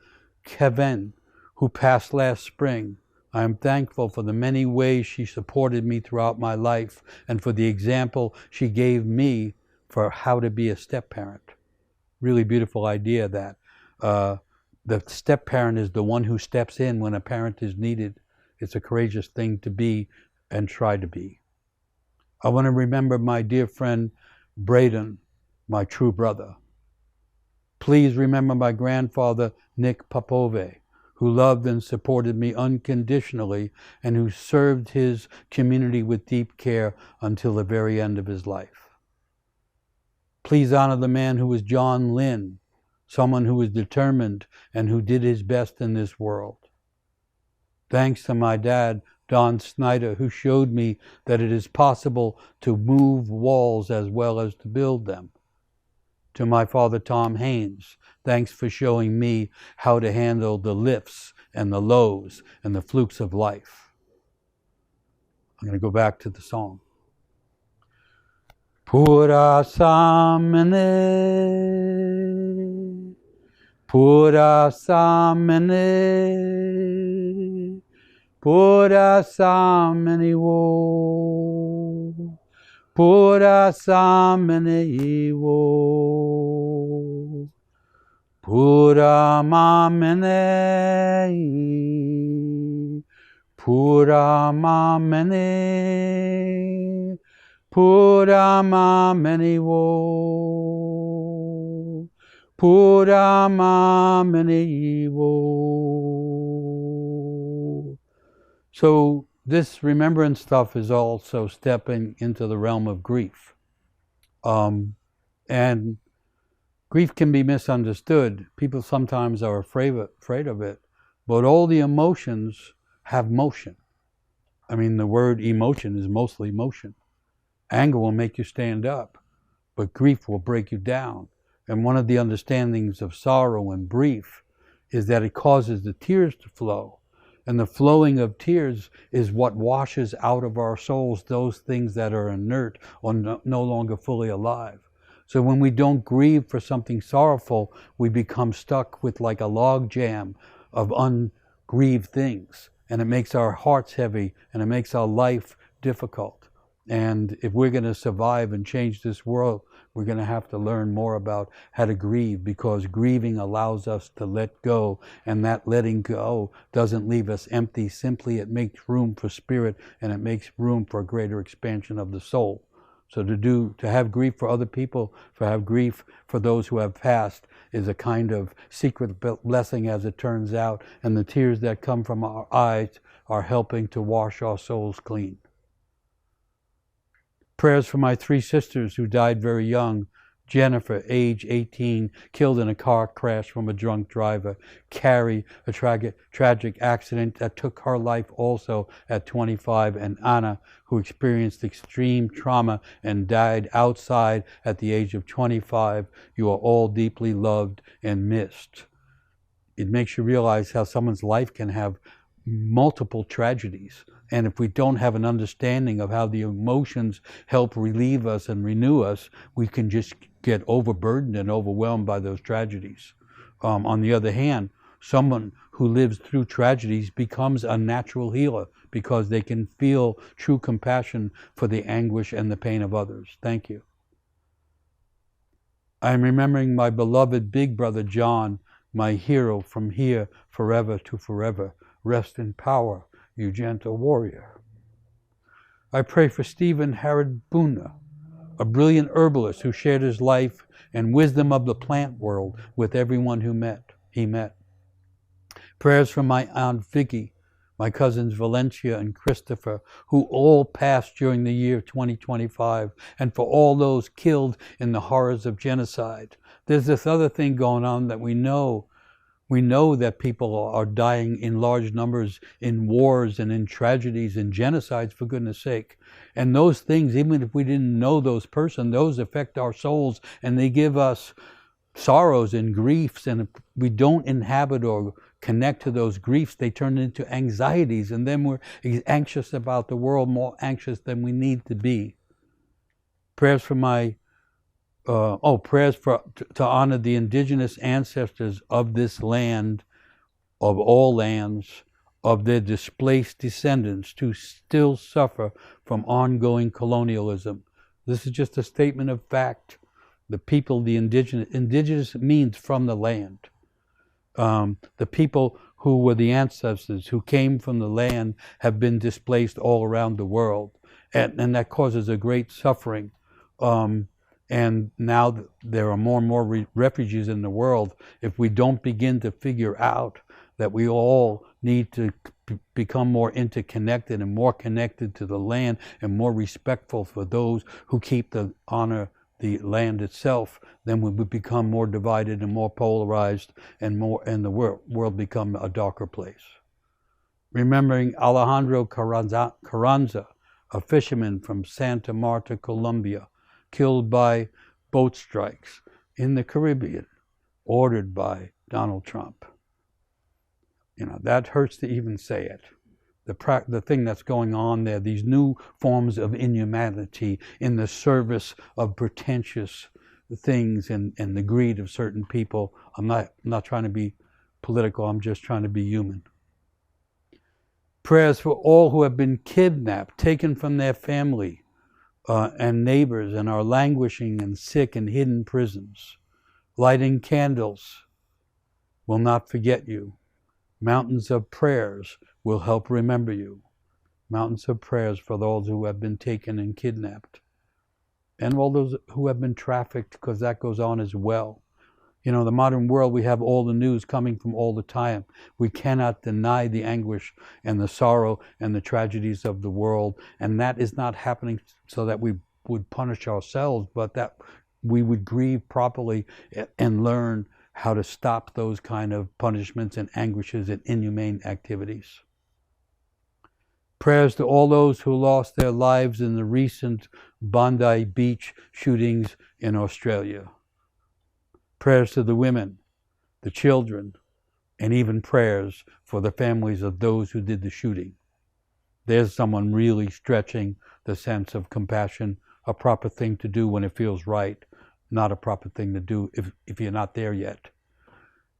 Kevin, who passed last spring. I am thankful for the many ways she supported me throughout my life and for the example she gave me for how to be a step-parent. Really beautiful idea that the step-parent is the one who steps in when a parent is needed. It's a courageous thing to be and try to be. I want to remember my dear friend Braden, my true brother. Please remember my grandfather, Nick Popove, who loved and supported me unconditionally and who served his community with deep care until the very end of his life. Please honor the man who was John Lynn, someone who was determined and who did his best in this world. Thanks to my dad, Don Snyder, who showed me that it is possible to move walls as well as to build them. To my father, Tom Haynes, thanks for showing me how to handle the lifts and the lows and the flukes of life. I'm going to go back to the song. Pura samene, pura samene, pura samene wo, pura samene wo, pura mamene, pura mamene, pura mamene wo, pura mamene wo. So this remembrance stuff is also stepping into the realm of grief. And grief can be misunderstood. People sometimes are afraid of it, but all the emotions have motion. I mean, the word emotion is mostly motion. Anger will make you stand up, but grief will break you down. And one of the understandings of sorrow and grief is that it causes the tears to flow. And the flowing of tears is what washes out of our souls those things that are inert or no longer fully alive. So when we don't grieve for something sorrowful, we become stuck with like a log jam of ungrieved things. And it makes our hearts heavy and it makes our life difficult. And if we're going to survive and change this world, we're going to have to learn more about how to grieve, because grieving allows us to let go, and that letting go doesn't leave us empty. Simply, it makes room for spirit, and it makes room for a greater expansion of the soul. So to have grief for other people, to have grief for those who have passed, is a kind of secret blessing, as it turns out, and the tears that come from our eyes are helping to wash our souls clean. Prayers for my 3 sisters who died very young. Jennifer, age 18, killed in a car crash from a drunk driver. Carrie, a tragic accident that took her life also at 25. And Anna, who experienced extreme trauma and died outside at the age of 25. You are all deeply loved and missed. It makes you realize how someone's life can have multiple tragedies. And if we don't have an understanding of how the emotions help relieve us and renew us, we can just get overburdened and overwhelmed by those tragedies. On the other hand, someone who lives through tragedies becomes a natural healer because they can feel true compassion for the anguish and the pain of others. Thank you. I am remembering my beloved big brother John, my hero from here forever to forever. Rest in power, you gentle warrior. I pray for Stephen Harrod Boona, a brilliant herbalist who shared his life and wisdom of the plant world with everyone he met. Prayers for my Aunt Vicky, my cousins Valencia and Christopher, who all passed during the year 2025, and for all those killed in the horrors of genocide. There's this other thing going on that we know. We know that people are dying in large numbers in wars and in tragedies and genocides, for goodness sake. And those things, even if we didn't know those persons, those affect our souls and they give us sorrows and griefs. And if we don't inhabit or connect to those griefs, they turn into anxieties. And then we're anxious about the world, more anxious than we need to be. Prayers for to honor the indigenous ancestors of this land, of all lands, of their displaced descendants who still suffer from ongoing colonialism. This is just a statement of fact. The people, the indigenous means from the land. The people who were the ancestors, who came from the land, have been displaced all around the world. And that causes a great suffering. And now there are more and more refugees in the world. If we don't begin to figure out that we all need to become more interconnected and more connected to the land and more respectful for those who honor the land itself, then we would become more divided and more polarized, and the world become a darker place. Remembering Alejandro Carranza, a fisherman from Santa Marta, Colombia, killed by boat strikes in the Caribbean, ordered by Donald Trump. That hurts to even say it. The thing that's going on there, these new forms of inhumanity in the service of pretentious things and the greed of certain people. I'm not trying to be political, I'm just trying to be human. Prayers for all who have been kidnapped, taken from their family, and neighbors, and are languishing and sick in hidden prisons. Lighting candles will not forget you. Mountains of prayers will help remember you. Mountains of prayers for those who have been taken and kidnapped. And all those who have been trafficked, because that goes on as well. The modern world, we have all the news coming from all the time. We cannot deny the anguish and the sorrow and the tragedies of the world. And that is not happening so that we would punish ourselves, but that we would grieve properly and learn how to stop those kind of punishments and anguishes and inhumane activities. Prayers to all those who lost their lives in the recent Bondi Beach shootings in Australia. Prayers to the women, the children, and even prayers for the families of those who did the shooting. There's someone really stretching the sense of compassion, a proper thing to do when it feels right, not a proper thing to do if you're not there yet.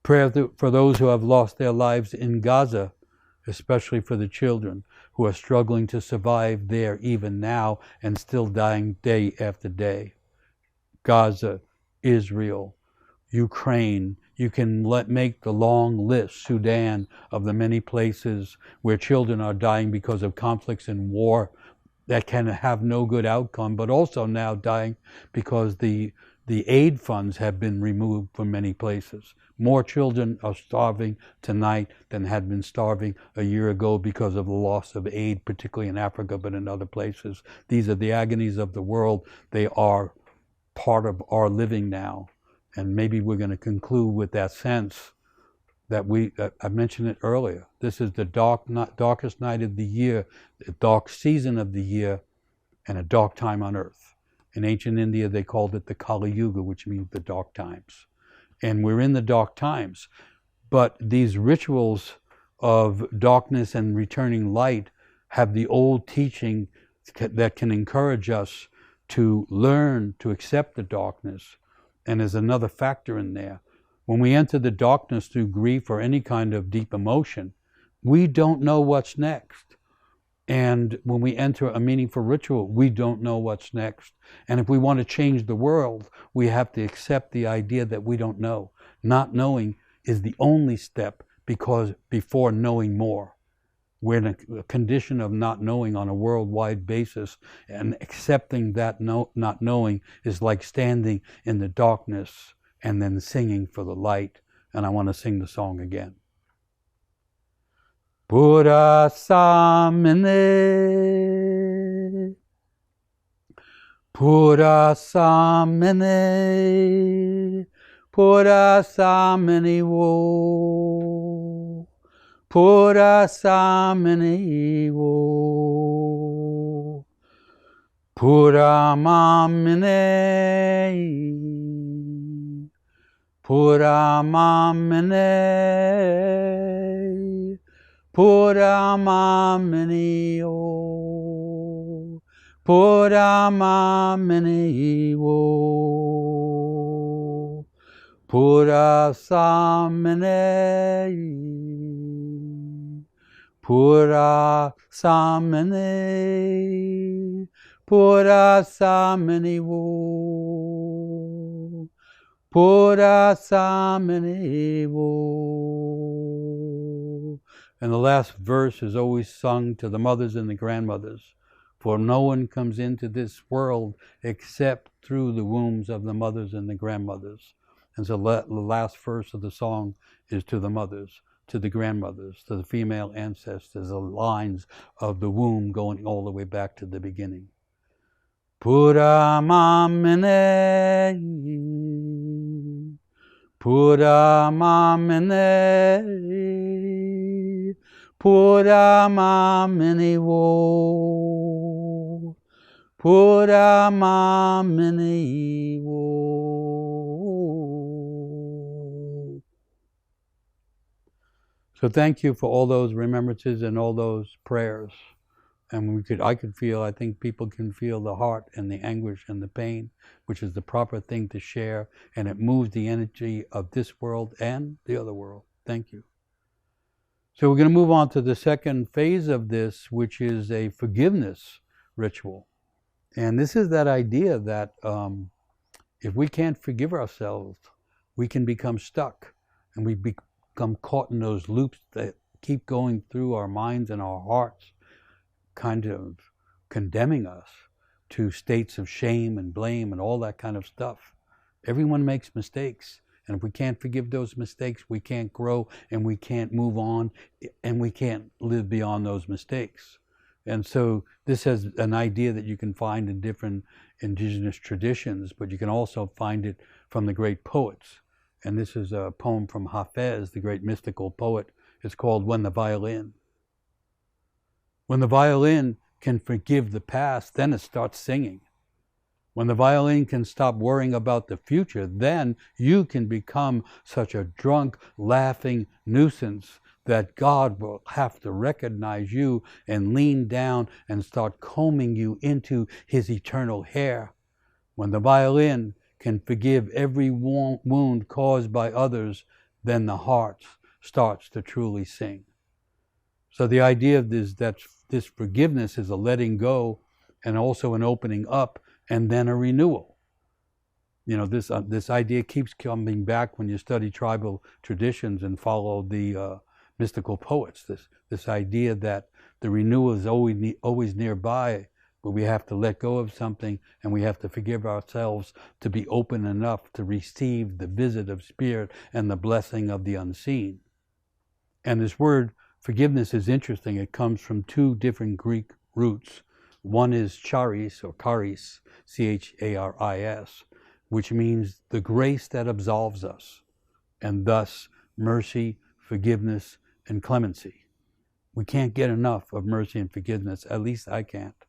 Prayers for those who have lost their lives in Gaza, especially for the children who are struggling to survive there even now and still dying day after day. Gaza, Israel, Ukraine, you can make the long list, Sudan, of the many places where children are dying because of conflicts and war that can have no good outcome, but also now dying because the aid funds have been removed from many places. More children are starving tonight than had been starving a year ago because of the loss of aid, particularly in Africa, but in other places. These are the agonies of the world. They are part of our living now. And maybe we're going to conclude with that sense that I mentioned it earlier. This is the darkest night of the year, the dark season of the year, and a dark time on earth. In ancient India, they called it the Kali Yuga, which means the dark times. And we're in the dark times. But these rituals of darkness and returning light have the old teaching that can encourage us to learn to accept the darkness. And there's another factor in there. When we enter the darkness through grief or any kind of deep emotion, we don't know what's next. And when we enter a meaningful ritual, we don't know what's next. And if we want to change the world, we have to accept the idea that we don't know. Not knowing is the only step, because before knowing more. We're in a condition of not knowing on a worldwide basis, and accepting that not knowing is like standing in the darkness and then singing for the light. And I want to sing the song again. Buddha samene, Buddha samene, Buddha samene wo, Buddha samene wo, Buddha mamene, Buddha mamene, Buddha mamene wo, Buddha mamene wo, Buddha samene, Buddha samene, Buddha samene wo, Buddha samene wo. And the last verse is always sung to the mothers and the grandmothers. For no one comes into this world except through the wombs of the mothers and the grandmothers. And so the last verse of the song is to the mothers, to the grandmothers, to the female ancestors, the lines of the womb going all the way back to the beginning. Buddha mamene, Buddha mamene, Buddha mamene wo, Buddha mamene wo. So thank you for all those remembrances and all those prayers. And I think people can feel the heart and the anguish and the pain, which is the proper thing to share, and it moves the energy of this world and the other world. Thank you. So we're going to move on to the second phase of this, which is a forgiveness ritual. And this is that idea that if we can't forgive ourselves, we can become stuck, and we become caught in those loops that keep going through our minds and our hearts, kind of condemning us to states of shame and blame and all that kind of stuff. Everyone makes mistakes, and if we can't forgive those mistakes, we can't grow, and we can't move on, and we can't live beyond those mistakes. And so this is an idea that you can find in different indigenous traditions, but you can also find it from the great poets. And this is a poem from Hafez, the great mystical poet. It's called When the Violin. When the violin can forgive the past, then it starts singing. When the violin can stop worrying about the future, then you can become such a drunk, laughing nuisance that God will have to recognize you and lean down and start combing you into his eternal hair. When the violin can forgive every wound caused by others, then the heart starts to truly sing. So the idea of this forgiveness is a letting go, and also an opening up, and then a renewal. You know, this idea keeps coming back when you study tribal traditions and follow the mystical poets. This idea that the renewal is always nearby, but we have to let go of something, and we have to forgive ourselves to be open enough to receive the visit of spirit and the blessing of the unseen. And this word forgiveness is interesting. It comes from two different Greek roots. One is charis, or charis, charis, which means the grace that absolves us, and thus mercy, forgiveness, and clemency. We can't get enough of mercy and forgiveness, at least I can't.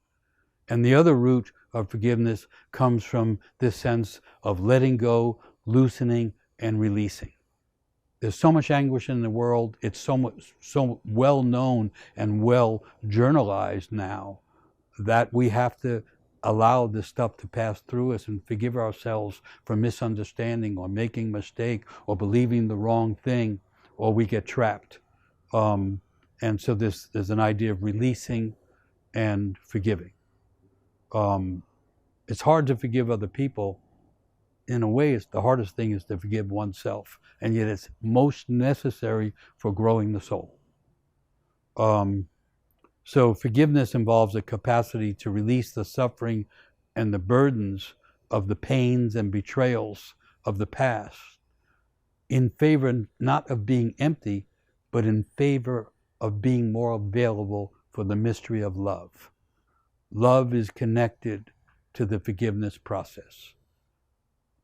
And the other root of forgiveness comes from this sense of letting go, loosening, and releasing. There's so much anguish in the world. It's so well known and well journalized now that we have to allow this stuff to pass through us and forgive ourselves for misunderstanding or making a mistake or believing the wrong thing, or we get trapped. And so there's an idea of releasing and forgiving. It's hard to forgive other people. In a way, it's the hardest thing is to forgive oneself, and yet it's most necessary for growing the soul. So forgiveness involves a capacity to release the suffering and the burdens of the pains and betrayals of the past in favor not of being empty, but in favor of being more available for the mystery of love. Love is connected to the forgiveness process.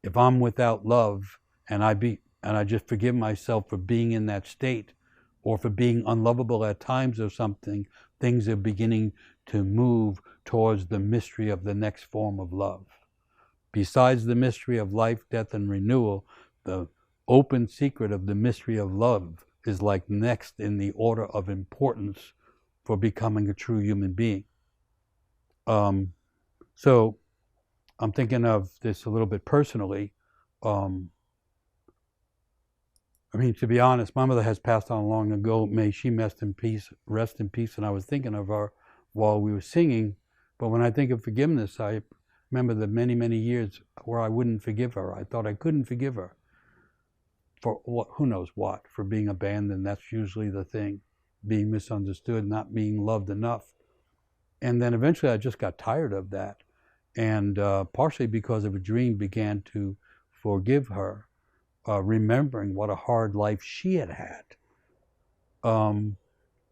If I'm without love and I just forgive myself for being in that state or for being unlovable at times or something, things are beginning to move towards the mystery of the next form of love. Besides the mystery of life, death, and renewal, the open secret of the mystery of love is like next in the order of importance for becoming a true human being. So I'm thinking of this a little bit personally. To be honest, my mother has passed on long ago. May she rest in peace. And I was thinking of her while we were singing. But when I think of forgiveness, I remember the many, many years where I wouldn't forgive her. I thought I couldn't forgive her for who knows what, for being abandoned. That's usually the thing, being misunderstood, not being loved enough. And then eventually I just got tired of that. And partially because of a dream, began to forgive her, remembering what a hard life she had had. And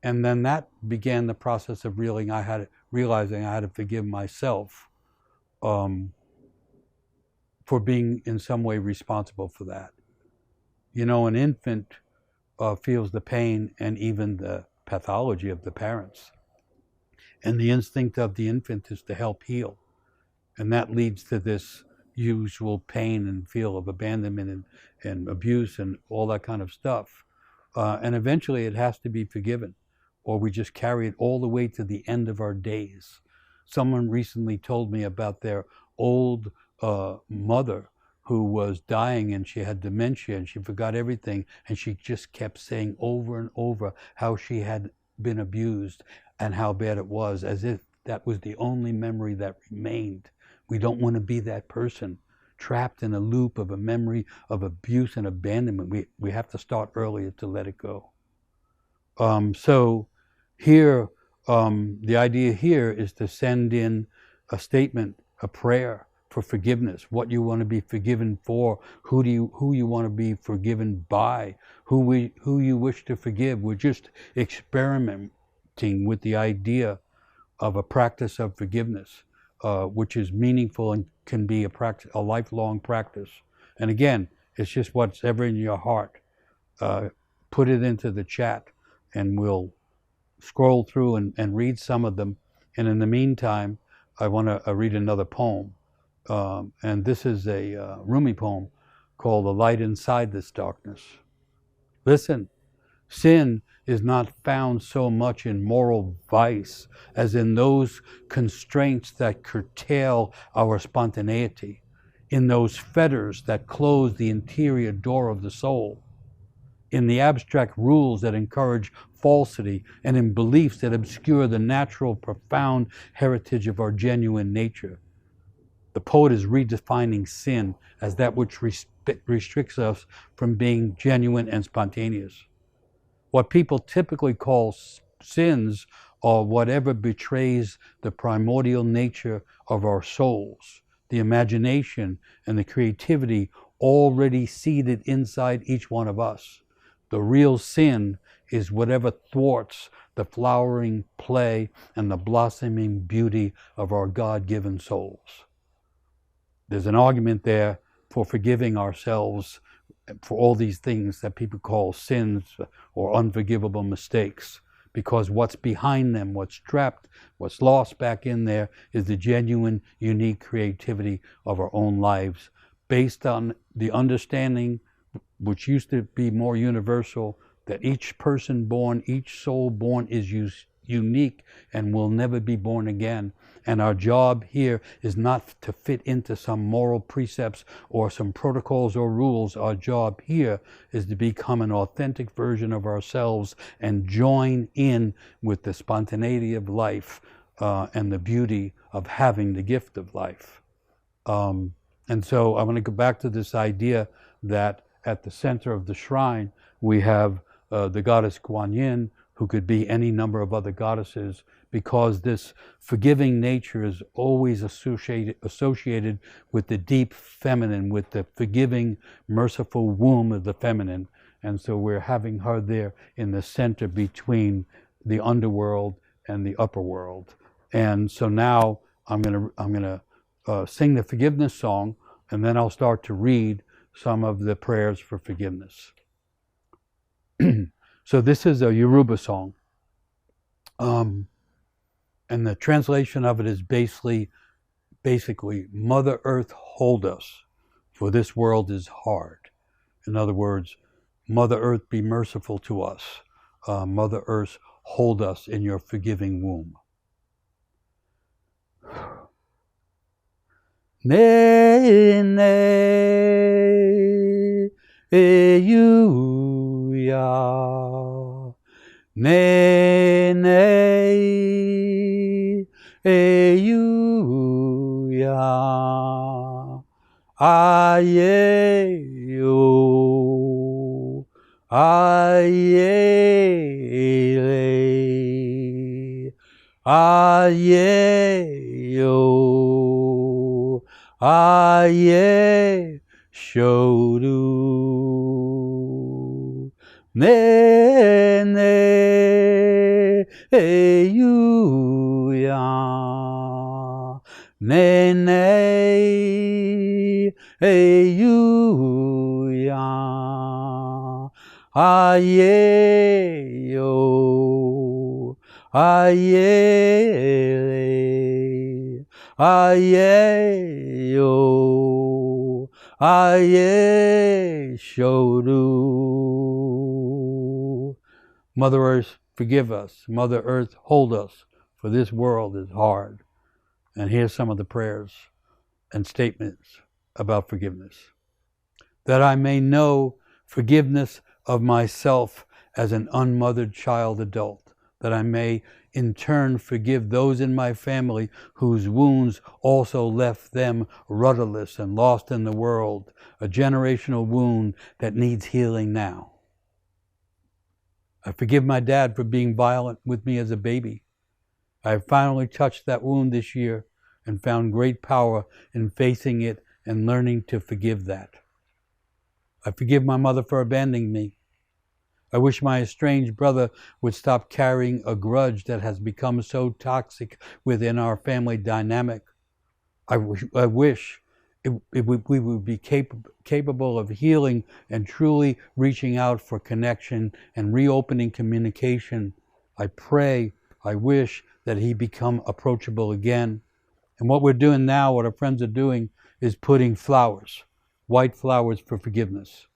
then that began the process of realizing I had to forgive myself for being in some way responsible for that. An infant feels the pain and even the pathology of the parents. And the instinct of the infant is to help heal. And that leads to this usual pain and feel of abandonment and abuse and all that kind of stuff. And eventually it has to be forgiven, or we just carry it all the way to the end of our days. Someone recently told me about their old mother who was dying, and she had dementia and she forgot everything, and she just kept saying over and over how she had been abused and how bad it was, as if that was the only memory that remained. We don't want to be that person trapped in a loop of a memory of abuse and abandonment. We have to start earlier to let it go. So here, the idea here is to send in a statement, a prayer for forgiveness, what you want to be forgiven for, who you want to be forgiven by, who you wish to forgive. We're just experimenting with the idea of a practice of forgiveness, which is meaningful and can be a lifelong practice. And again, it's just what's ever in your heart. Put it into the chat and we'll scroll through and read some of them. And in the meantime, I want to read another poem. And this is a Rumi poem called The Light Inside This Darkness. Listen, sin is not found so much in moral vice as in those constraints that curtail our spontaneity, in those fetters that close the interior door of the soul, in the abstract rules that encourage falsity, and in beliefs that obscure the natural, profound heritage of our genuine nature. The poet is redefining sin as that which restricts us from being genuine and spontaneous. What people typically call sins are whatever betrays the primordial nature of our souls, the imagination and the creativity already seated inside each one of us. The real sin is whatever thwarts the flowering play and the blossoming beauty of our God-given souls. There's an argument there for forgiving ourselves for all these things that people call sins or unforgivable mistakes, because what's behind them, what's trapped, what's lost back in there is the genuine, unique creativity of our own lives, based on the understanding which used to be more universal, that each person born, each soul born is unique and will never be born again. And our job here is not to fit into some moral precepts or some protocols or rules. Our job here is to become an authentic version of ourselves and join in with the spontaneity of life and the beauty of having the gift of life. And so I want to go back to this idea that at the center of the shrine we have the goddess Guan Yin, who could be any number of other goddesses, because this forgiving nature is always associated with the deep feminine, with the forgiving, merciful womb of the feminine. And so we're having her there in the center between the underworld and the upper world. And so now I'm gonna sing the forgiveness song, and then I'll start to read some of the prayers for forgiveness. So this is a Yoruba song. And the translation of it is basically, Mother Earth, hold us, for this world is hard. In other words, Mother Earth, be merciful to us. Mother Earth, hold us in your forgiving womb. Ne ne you ya ne ne you ya aye yo aye le aye yo aye shodu ne ne you ya ne ne you ya aye yo aye le aye yo aye shodu. Mother Earth, forgive us. Mother Earth, hold us, for this world is hard. And here's some of the prayers and statements about forgiveness. That I may know forgiveness of myself as an unmothered child adult. That I may in turn forgive those in my family whose wounds also left them rudderless and lost in the world, a generational wound that needs healing now. I forgive my dad for being violent with me as a baby. I have finally touched that wound this year and found great power in facing it and learning to forgive that. I forgive my mother for abandoning me. I wish my estranged brother would stop carrying a grudge that has become so toxic within our family dynamic. I wish we would be capable of healing and truly reaching out for connection and reopening communication. I pray, I wish that he become approachable again. And what we're doing now, what our friends are doing, is putting flowers, white flowers for forgiveness.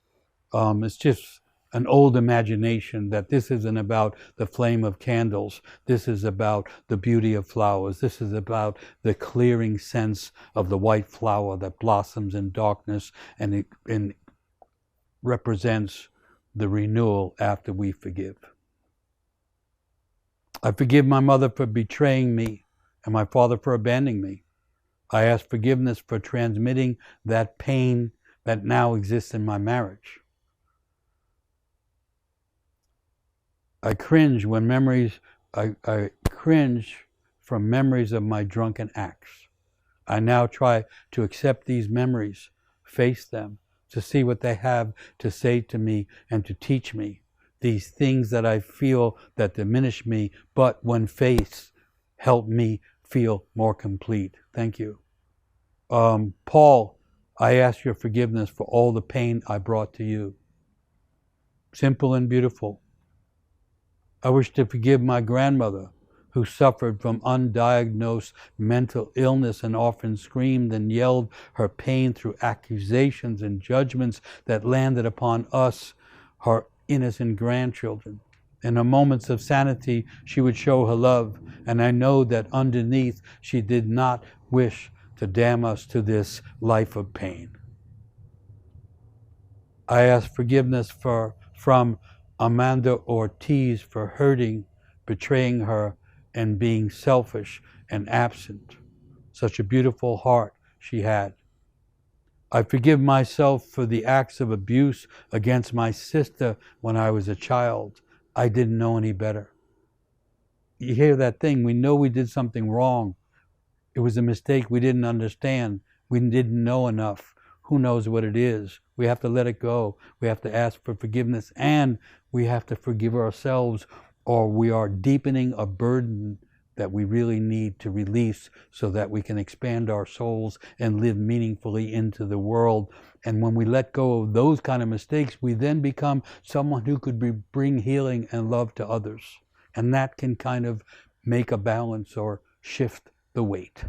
It's just an old imagination that this isn't about the flame of candles. This is about the beauty of flowers. This is about the clearing sense of the white flower that blossoms in darkness, and it represents the renewal after we forgive. I forgive my mother for betraying me and my father for abandoning me. I ask forgiveness for transmitting that pain that now exists in my marriage. I cringe when I cringe from memories of my drunken acts. I now try to accept these memories, face them, to see what they have to say to me and to teach me. These things that I feel that diminish me, but when faced, help me feel more complete. Thank you. Paul, I ask your forgiveness for all the pain I brought to you. Simple and beautiful. I wish to forgive my grandmother who suffered from undiagnosed mental illness and often screamed and yelled her pain through accusations and judgments that landed upon us, her innocent grandchildren. In her moments of sanity, she would show her love, and I know that underneath she did not wish to damn us to this life of pain. I ask forgiveness from Amanda Ortiz for hurting, betraying her, and being selfish and absent. Such a beautiful heart she had. I forgive myself for the acts of abuse against my sister when I was a child. I didn't know any better. You hear that thing, we know we did something wrong. It was a mistake we didn't understand. We didn't know enough. Who knows what it is? We have to let it go. We have to ask for forgiveness, and we have to forgive ourselves, or we are deepening a burden that we really need to release so that we can expand our souls and live meaningfully into the world. And when we let go of those kind of mistakes, we then become someone who could bring healing and love to others. And that can kind of make a balance or shift the weight.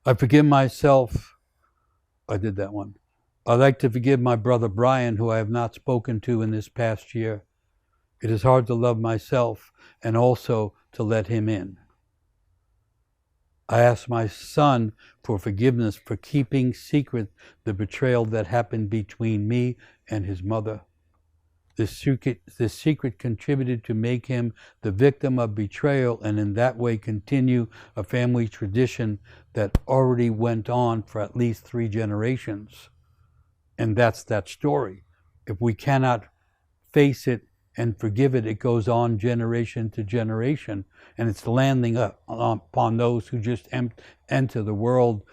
I forgive myself. I did that one. I'd like to forgive my brother Brian, who I have not spoken to in this past year. It is hard to love myself and also to let him in. I ask my son for forgiveness for keeping secret the betrayal that happened between me and his mother. This secret contributed to make him the victim of betrayal, and in that way continue a family tradition that already went on for at least 3 generations. And that's that story. If we cannot face it and forgive it, it goes on generation to generation, and it's landing upon those who just enter the world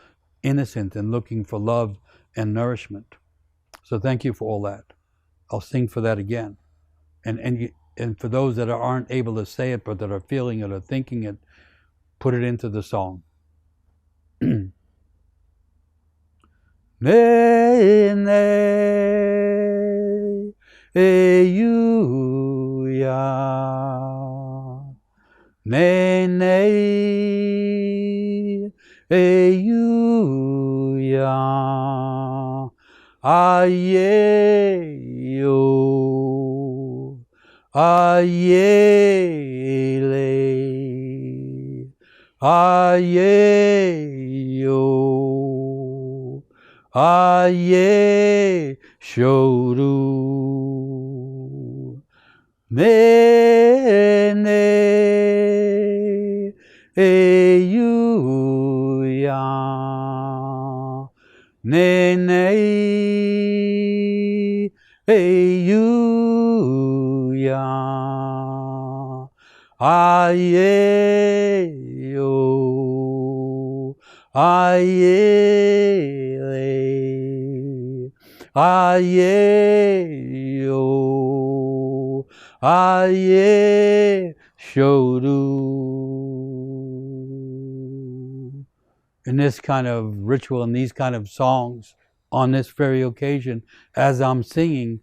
innocent and looking for love and nourishment. So thank you for all that. I'll sing for that again. And for those that aren't able to say it, but that are feeling it or thinking it, put it into the song. Ne, ne, you, ya. Ne, ne, you, ya. Aye, yo, aye, le, aye, yo, aye, shoru, ne, ne, you, ya. Ne, ne, you, ya. Aye, yo. Aye, le. Aye, yo. Aye, shoru. In this kind of ritual, in these kind of songs, on this very occasion, as I'm singing,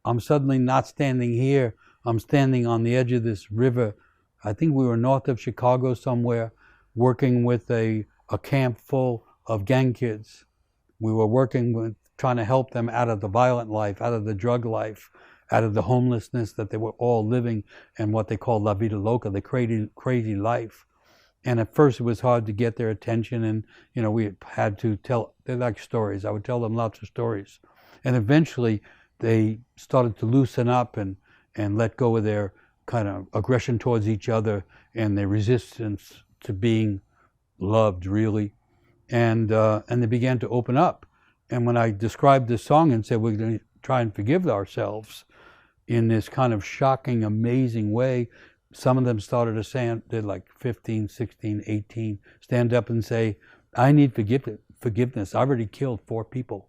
I'm suddenly not standing here. I'm standing on the edge of this river. I think we were north of Chicago somewhere, working with a camp full of gang kids. We were working with trying to help them out of the violent life, out of the drug life, out of the homelessness that they were all living, and what they call la vida loca, the crazy life. And at first it was hard to get their attention, and we had to tell, they like stories. I would tell them lots of stories. And eventually they started to loosen up and let go of their kind of aggression towards each other and their resistance to being loved, really. And they began to open up. And when I described this song and said we're going to try and forgive ourselves in this kind of shocking, amazing way, some of them started to say, they're like 15, 16, 18, stand up and say, I need forgiveness. I already killed 4 people.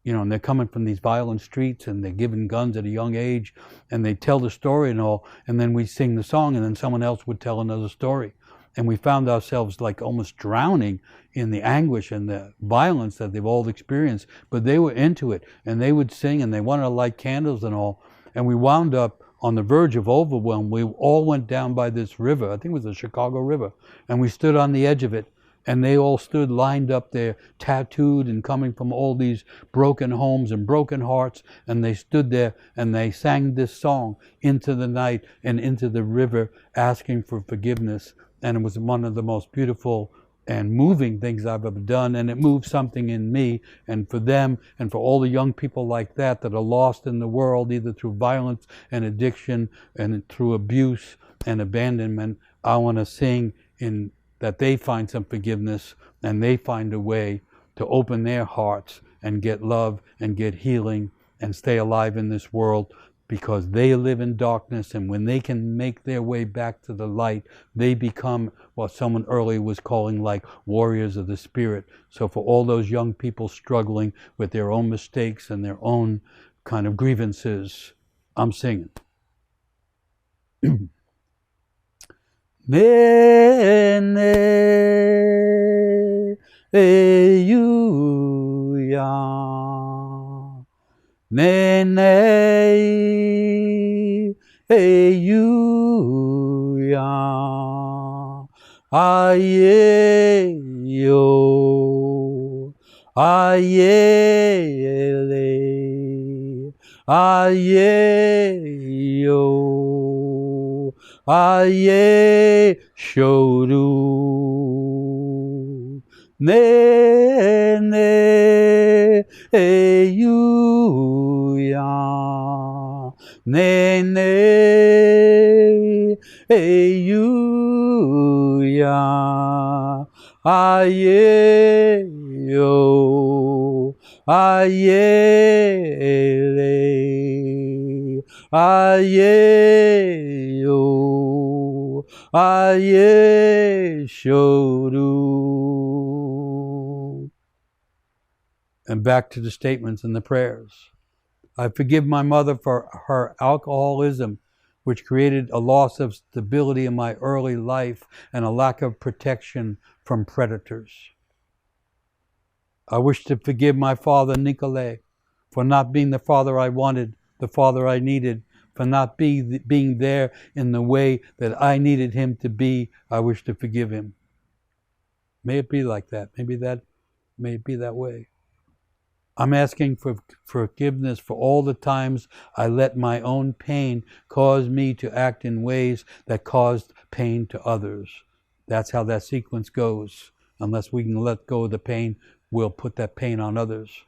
And they're coming from these violent streets, and they're given guns at a young age, and they tell the story and all, and then we sing the song, and then someone else would tell another story. And we found ourselves like almost drowning in the anguish and the violence that they've all experienced. But they were into it, and they would sing, and they wanted to light candles and all. And we wound up on the verge of overwhelm, we all went down by this river. I think it was the Chicago River. And we stood on the edge of it. And they all stood lined up there, tattooed and coming from all these broken homes and broken hearts. And they stood there and they sang this song into the night and into the river, asking for forgiveness. And it was one of the most beautiful and moving things I've ever done, and it moved something in me. And for them, and for all the young people like that are lost in the world, either through violence and addiction and through abuse and abandonment, I want to sing in that they find some forgiveness and they find a way to open their hearts and get love and get healing and stay alive in this world, because they live in darkness, and when they can make their way back to the light, they become what someone earlier was calling like warriors of the spirit. So for all those young people struggling with their own mistakes and their own kind of grievances, I'm singing. Ne ne you ya ne ne you ya aye yo aye le aye yo aye shodu ne ne you ya ne ne you ya aye yo aye le aye yo aye shodu. And back to the statements and the prayers. I forgive my mother for her alcoholism, which created a loss of stability in my early life and a lack of protection from predators. I wish to forgive my father, Nicolai, for not being the father I wanted, the father I needed, for not being there in the way that I needed him to be. I wish to forgive him. May it be like that. May it be that way. I'm asking for forgiveness for all the times I let my own pain cause me to act in ways that caused pain to others. That's how that sequence goes. Unless we can let go of the pain, we'll put that pain on others.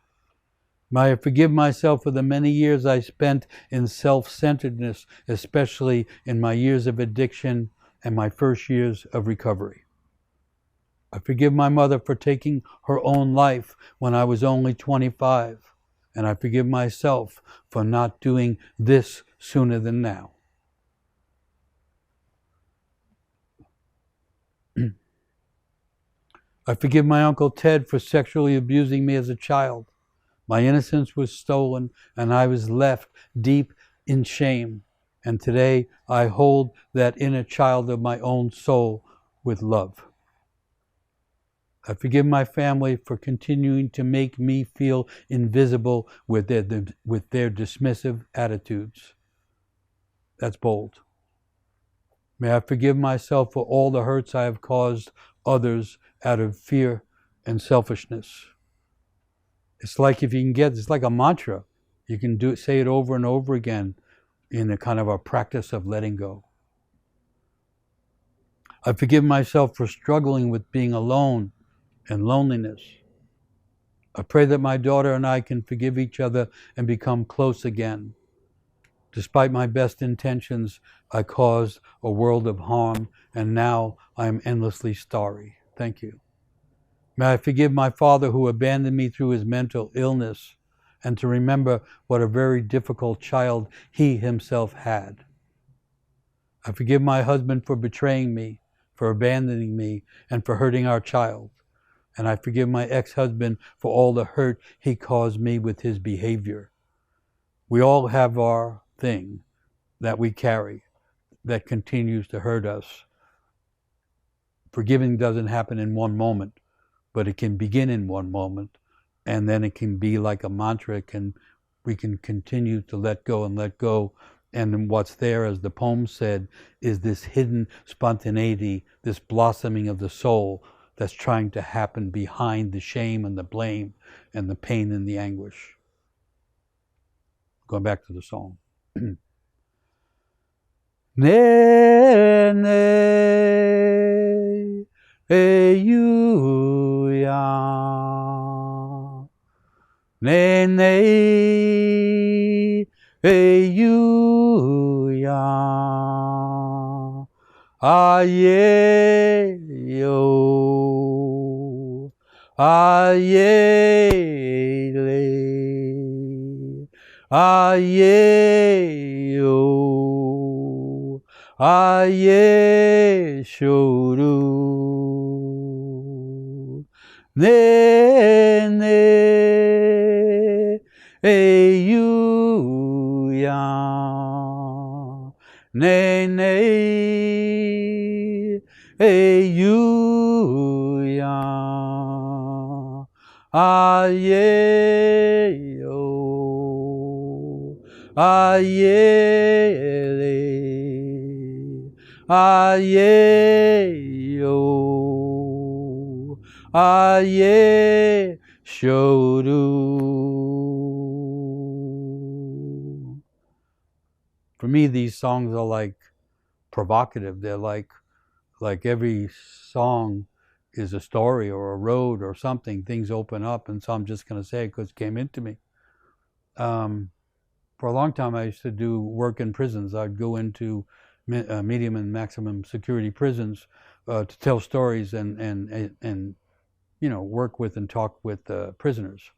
May I forgive myself for the many years I spent in self-centeredness, especially in my years of addiction and my first years of recovery. I forgive my mother for taking her own life when I was only 25, and I forgive myself for not doing this sooner than now. I forgive my Uncle Ted for sexually abusing me as a child. My innocence was stolen, and I was left deep in shame. And today I hold that inner child of my own soul with love. I forgive my family for continuing to make me feel invisible with their dismissive attitudes. That's bold. May I forgive myself for all the hurts I have caused others out of fear and selfishness. It's like it's like a mantra. You can say it over and over again in a kind of a practice of letting go. I forgive myself for struggling with being alone and loneliness. I pray that my daughter and I can forgive each other and become close again. Despite my best intentions, I caused a world of harm, and now I am endlessly sorry. Thank you. May I forgive my father who abandoned me through his mental illness, and to remember what a very difficult child he himself had. I forgive my husband for betraying me, for abandoning me, and for hurting our child. And I forgive my ex-husband for all the hurt he caused me with his behavior. We all have our thing that we carry that continues to hurt us. Forgiving doesn't happen in one moment, but it can begin in one moment, and then it can be like a mantra. We can continue to let go and let go And what's there, as the poem said, is this hidden spontaneity, this blossoming of the soul that's trying to happen behind the shame and the blame and the pain and the anguish. Going back to the song. Ne ne e you ya ne ne e you ya aye yo aye le aye yo aye shoru ne ne e you ya ne ne e you ya aye yo aye le aye yo aye shoru. For me, these songs are like provocative. They're like every song is a story or a road or something. Things open up, and so I'm just going to say it because it came into me. For a long time, I used to do work in prisons. I'd go into medium and maximum security prisons to tell stories and work with and talk with prisoners.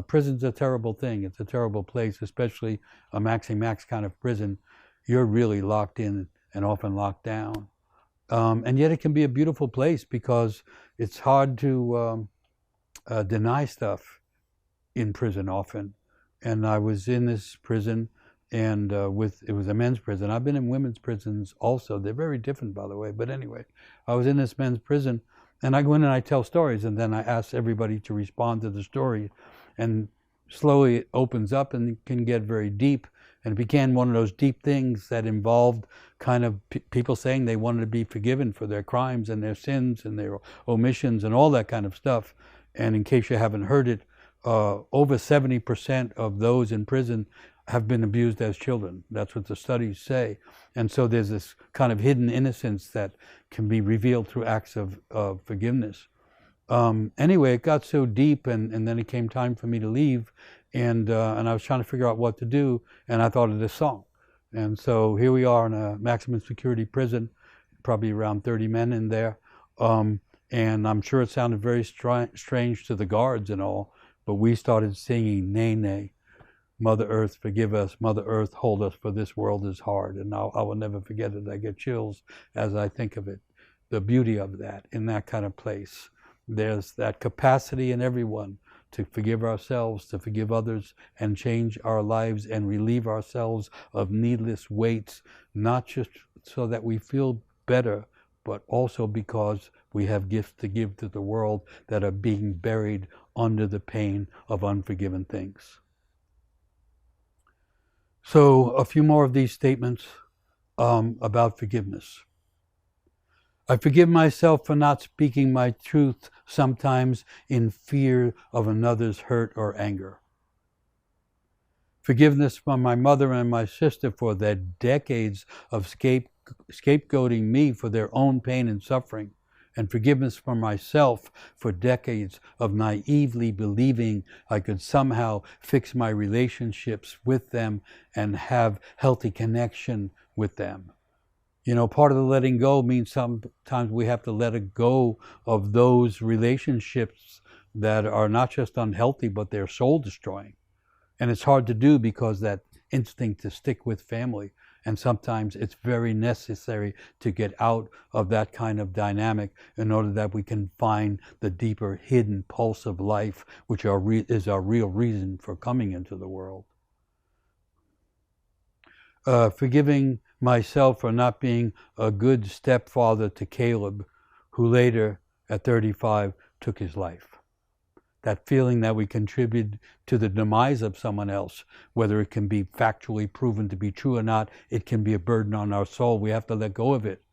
Prison's a terrible thing. It's a terrible place, especially a maxi-max kind of prison. You're really locked in and often locked down. And yet it can be a beautiful place because it's hard to deny stuff in prison often. And I was in this prison, and it was a men's prison. I've been in women's prisons also. They're very different, by the way. But anyway, I was in this men's prison, and I go in and I tell stories, and then I ask everybody to respond to the story. And slowly it opens up and it can get very deep. And it became one of those deep things that involved kind of people saying they wanted to be forgiven for their crimes and their sins and their omissions and all that kind of stuff. And in case you haven't heard it, over 70% of those in prison have been abused as children. That's what the studies say. And so there's this kind of hidden innocence that can be revealed through acts of forgiveness. Anyway, it got so deep, and then it came time for me to leave, and I was trying to figure out what to do, and I thought of this song. And so here we are in a maximum security prison, probably around 30 men in there, and I'm sure it sounded very strange to the guards and all, but we started singing, "Nay, nay, Mother Earth, forgive us. Mother Earth, hold us, for this world is hard." And I will never forget it. I get chills as I think of it. The beauty of that, in that kind of place. There's that capacity in everyone to forgive ourselves, to forgive others, and change our lives and relieve ourselves of needless weights, not just so that we feel better, but also because we have gifts to give to the world that are being buried under the pain of unforgiven things. So a few more of these statements about forgiveness. I forgive myself for not speaking my truth sometimes in fear of another's hurt or anger. Forgiveness from my mother and my sister for their decades of scapegoating me for their own pain and suffering. And forgiveness from myself for decades of naively believing I could somehow fix my relationships with them and have healthy connection with them. You know, part of the letting go means sometimes we have to let go of those relationships that are not just unhealthy, but they're soul destroying. And it's hard to do because that instinct to stick with family. And sometimes it's very necessary to get out of that kind of dynamic in order that we can find the deeper hidden pulse of life, which is our real reason for coming into the world. Forgiving myself for not being a good stepfather to Caleb, who later, at 35, took his life. that feeling that we contribute to the demise of someone else, whether it can be factually proven to be true or not, it can be a burden on our soul. We have to let go of it.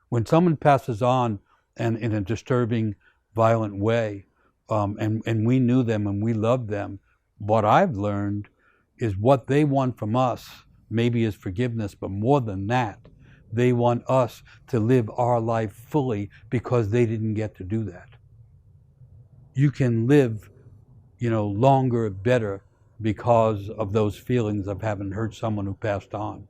When someone passes on and in a disturbing, violent way, and we knew them and we loved them, what I've learned is what they want from us maybe is forgiveness, but more than that, they want us to live our life fully because they didn't get to do that. You can live, longer, better because of those feelings of having hurt someone who passed on.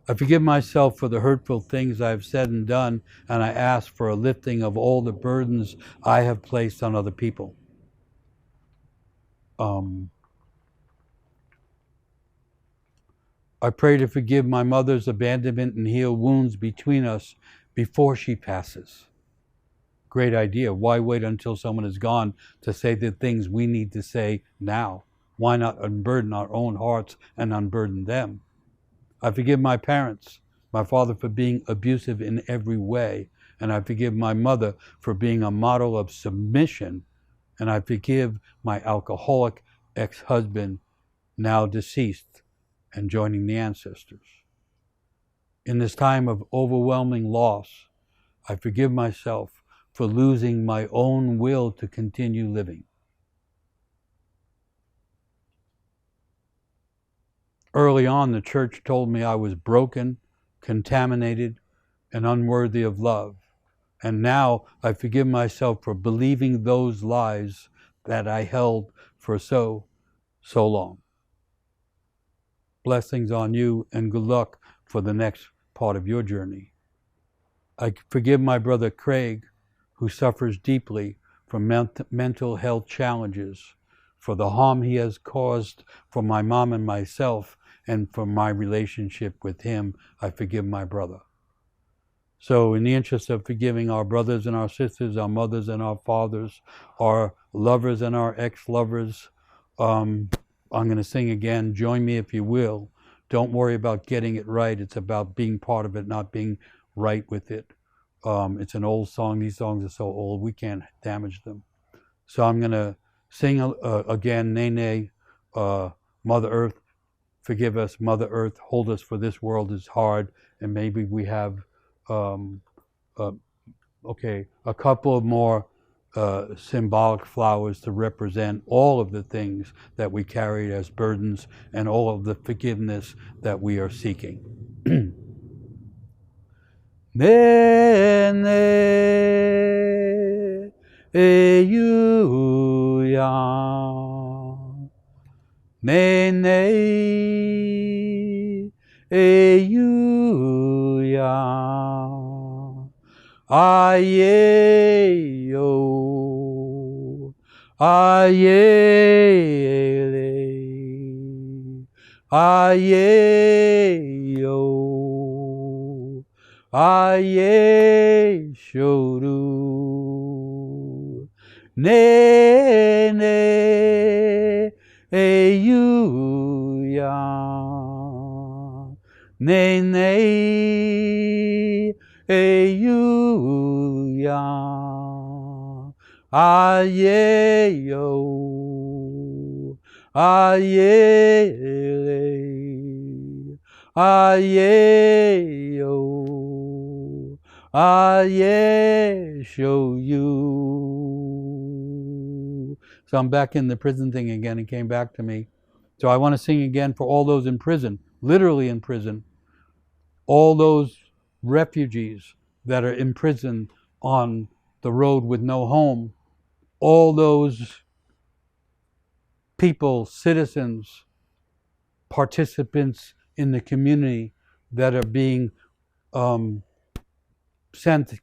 I forgive myself for the hurtful things I've said and done, and I ask for a lifting of all the burdens I have placed on other people. I pray to forgive my mother's abandonment and heal wounds between us before she passes. Great idea. Why wait until someone is gone to say the things we need to say now? Why not unburden our own hearts and unburden them? I forgive my parents, my father for being abusive in every way, and I forgive my mother for being a model of submission, and I forgive my alcoholic ex-husband, now deceased, and joining the ancestors. In this time of overwhelming loss, I forgive myself for losing my own will to continue living. Early on, the church told me I was broken, contaminated, and unworthy of love. And now I forgive myself for believing those lies that I held for so long. Blessings on you and good luck for the next part of your journey. I forgive my brother Craig, who suffers deeply from mental health challenges, for the harm he has caused for my mom and myself, and for my relationship with him. I forgive my brother. So in the interest of forgiving our brothers and our sisters, our mothers and our fathers, our lovers and our ex-lovers, I'm going to sing again. Join me if you will. Don't worry about getting it right. It's about being part of it, not being right with it. It's an old song. These songs are so old, we can't damage them. So I'm going to sing again, Nene, Mother Earth, forgive us. Mother Earth, hold us, for this world is hard. And maybe we have, a couple of more symbolic flowers to represent all of the things that we carried as burdens and all of the forgiveness that we are seeking. Nene eyuya, Nene eyuya, ayeyo, ayele, ayeyo, aye shoru, nene eyuya, nene eyuya, ayeyo, ayele, ayeyo, aye show you. So I'm back in the prison thing again. It came back to me. So I want to sing again for all those in prison, literally in prison, all those refugees that are imprisoned on the road with no home, all those people, citizens, participants in the community that are being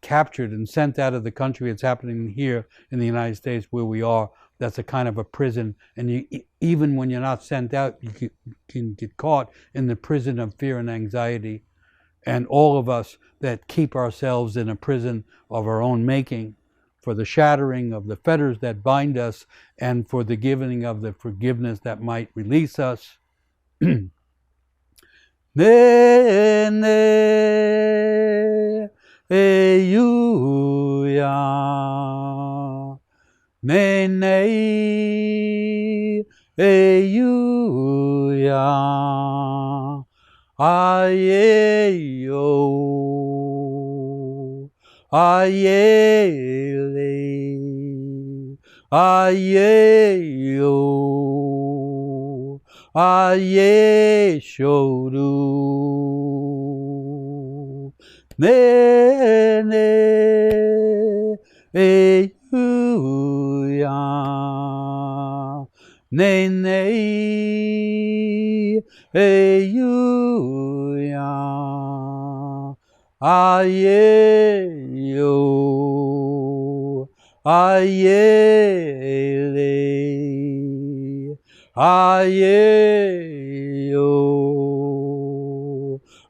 captured and sent out of the country. It's happening here in the United States where we are. That's a kind of a prison. And even when you're not sent out, you can get caught in the prison of fear and anxiety. And all of us that keep ourselves in a prison of our own making, for the shattering of the fetters that bind us and for the giving of the forgiveness that might release us. Nene eyuya, ne ne e you ya aye yo aye le aye yo aye shoru ne ne e you ya ne ne e you ya aye yo aye le aye yo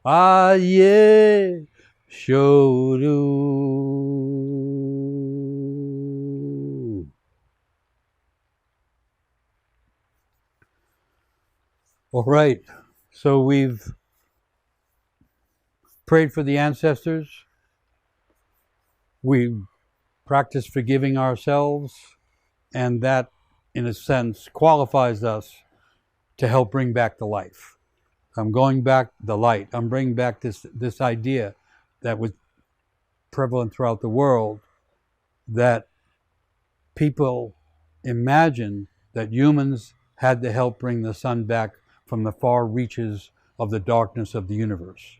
aye shoru. All right, so we've prayed for the ancestors. We practice forgiving ourselves, and that, in a sense, qualifies us to help bring back the life. I'm going back the light. I'm bringing back this idea that was prevalent throughout the world, that people imagined that humans had to help bring the sun back from the far reaches of the darkness of the universe,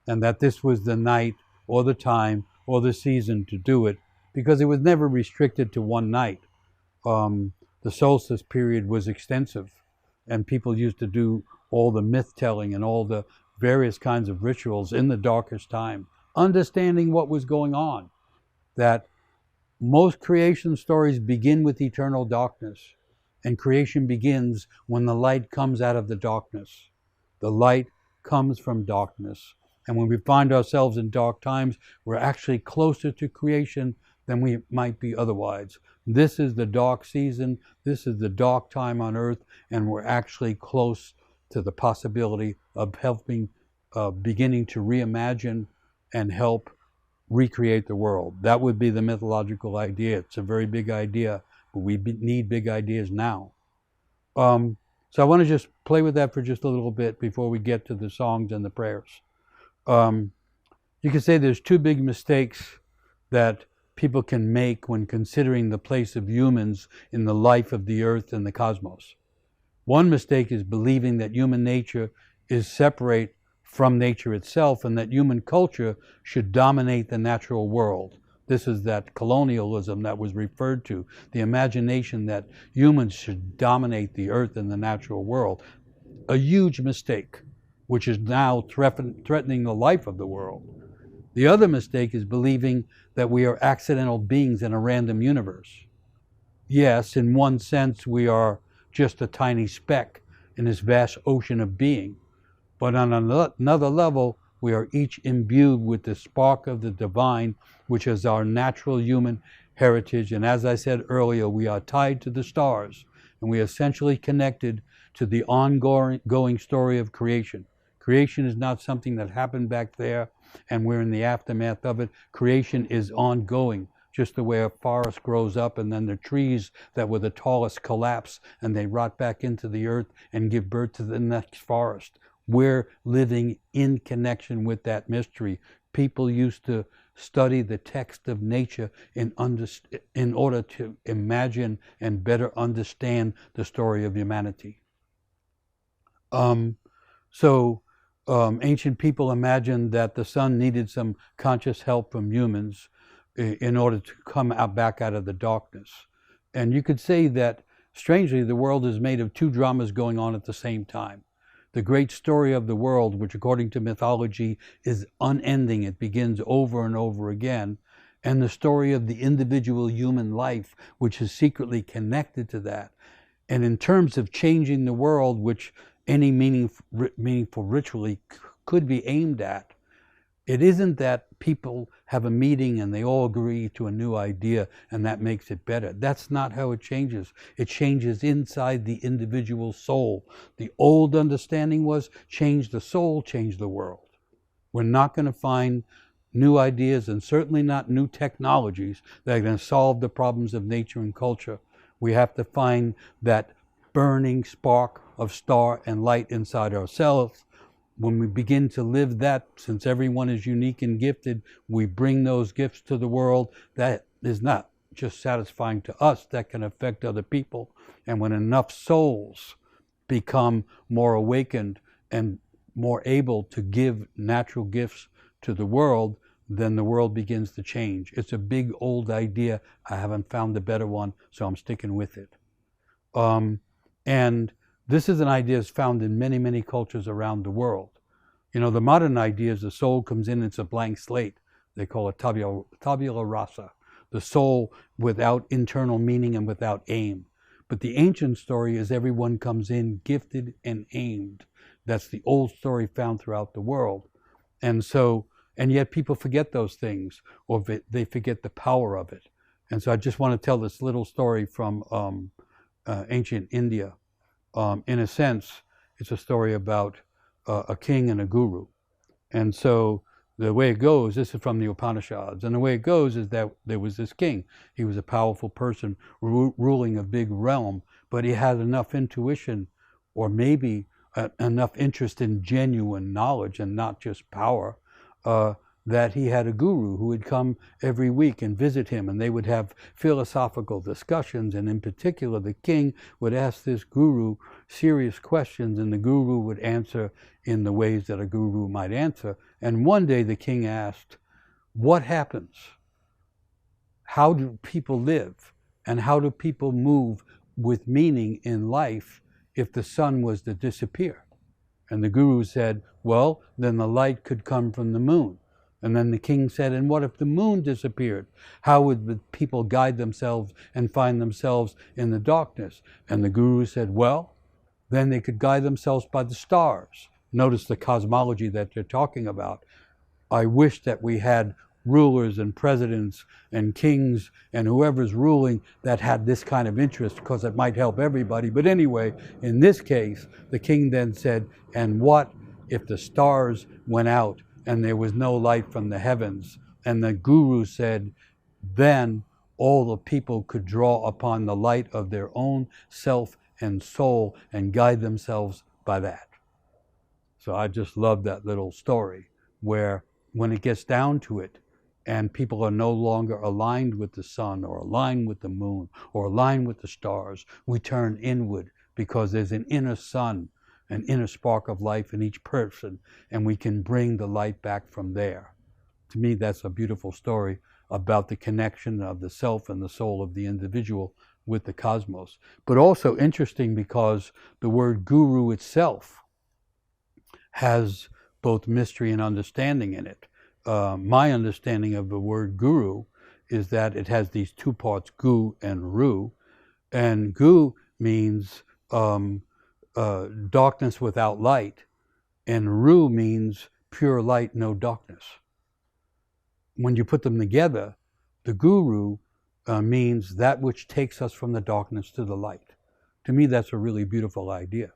and that this was the night or the time or the season to do it, because it was never restricted to one night. The solstice period was extensive, and people used to do all the myth telling and all the various kinds of rituals in the darkest time, understanding what was going on, that most creation stories begin with eternal darkness, and creation begins when the light comes out of the darkness. The light comes from darkness, and when we find ourselves in dark times, we're actually closer to creation than we might be otherwise. This is the dark season, this is the dark time on earth, and we're actually close to the possibility of helping, beginning to reimagine and help recreate the world. That would be the mythological idea. It's a very big idea, but we need big ideas now. So I want to just play with that for just a little bit before we get to the songs and the prayers. You can say there's two big mistakes that people can make when considering the place of humans in the life of the earth and the cosmos. One mistake is believing that human nature is separate from nature itself, and that human culture should dominate the natural world. This is that colonialism that was referred to, the imagination that humans should dominate the earth and the natural world. A huge mistake, which is now threatening the life of the world. The other mistake is believing that we are accidental beings in a random universe. Yes, in one sense, we are just a tiny speck in this vast ocean of being. But on another level, we are each imbued with the spark of the divine, which is our natural human heritage. And as I said earlier, we are tied to the stars, and we are essentially connected to the ongoing story of creation. Creation is not something that happened back there and we're in the aftermath of it. Creation is ongoing, just the way a forest grows up and then the trees that were the tallest collapse and they rot back into the earth and give birth to the next forest. We're living in connection with that mystery. People used to study the text of nature in order to imagine and better understand the story of humanity. Ancient people imagined that the sun needed some conscious help from humans in order to come back out of the darkness. And you could say that, strangely, the world is made of two dramas going on at the same time. The great story of the world, which according to mythology is unending, it begins over and over again, and the story of the individual human life, which is secretly connected to that. And in terms of changing the world, which any meaningful ritually could be aimed at, it isn't that people have a meeting and they all agree to a new idea and that makes it better. That's not how it changes. It changes inside the individual soul. The old understanding was change the soul, change the world. We're not going to find new ideas, and certainly not new technologies that are going to solve the problems of nature and culture. We have to find that burning spark of star and light inside ourselves. When we begin to live that, since everyone is unique and gifted, we bring those gifts to the world. That is not just satisfying to us, that can affect other people. And when enough souls become more awakened and more able to give natural gifts to the world, then the world begins to change. It's a big old idea. I haven't found a better one, so I'm sticking with it. And this is an idea that's found in many, many cultures around the world. You know, the modern idea is the soul comes in, it's a blank slate. They call it tabula rasa, the soul without internal meaning and without aim. But the ancient story is everyone comes in gifted and aimed. That's the old story found throughout the world. And so, and yet people forget those things, or they forget the power of it. And so I just want to tell this little story from ancient India. In a sense, it's a story about a king and a guru. And so the way it goes, this is from the Upanishads, and the way it goes is that there was this king. He was a powerful person ruling a big realm, but he had enough intuition, or maybe enough interest in genuine knowledge and not just power, that he had a guru who would come every week and visit him, and they would have philosophical discussions, and in particular the king would ask this guru serious questions, and the guru would answer in the ways that a guru might answer. And one day the king asked, what happens? How do people live? And how do people move with meaning in life if the sun was to disappear? And the guru said, well, then the light could come from the moon. And then the king said, and what if the moon disappeared? How would the people guide themselves and find themselves in the darkness? And the guru said, well, then they could guide themselves by the stars. Notice the cosmology that they're talking about. I wish that we had rulers and presidents and kings and whoever's ruling that had this kind of interest, because it might help everybody. But anyway, in this case, the king then said, and what if the stars went out and there was no light from the heavens? And the guru said, then all the people could draw upon the light of their own self and soul and guide themselves by that. So I just love that little story, where when it gets down to it, and people are no longer aligned with the sun or aligned with the moon or aligned with the stars, we turn inward, because there's an inner sun, an inner spark of life in each person, and we can bring the light back from there. To me, that's a beautiful story about the connection of the self and the soul of the individual with the cosmos. But also interesting because the word guru itself has both mystery and understanding in it. My understanding of the word guru is that it has these two parts, gu and ru. And gu means darkness without light, and ru means pure light, no darkness. When you put them together, the guru means that which takes us from the darkness to the light. To me, that's a really beautiful idea.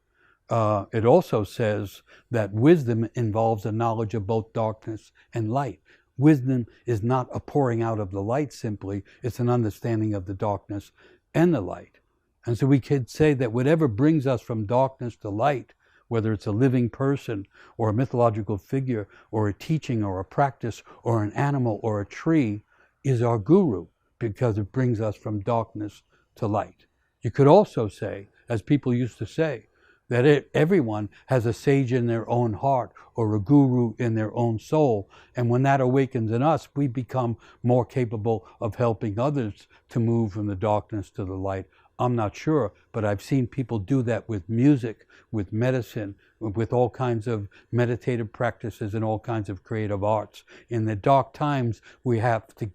It also says that wisdom involves a knowledge of both darkness and light. Wisdom is not a pouring out of the light simply, it's an understanding of the darkness and the light. And so we could say that whatever brings us from darkness to light, whether it's a living person or a mythological figure or a teaching or a practice or an animal or a tree, is our guru, because it brings us from darkness to light. You could also say, as people used to say, that everyone has a sage in their own heart or a guru in their own soul. And when that awakens in us, we become more capable of helping others to move from the darkness to the light. I'm not sure, but I've seen people do that with music, with medicine, with all kinds of meditative practices and all kinds of creative arts. In the dark times, we have to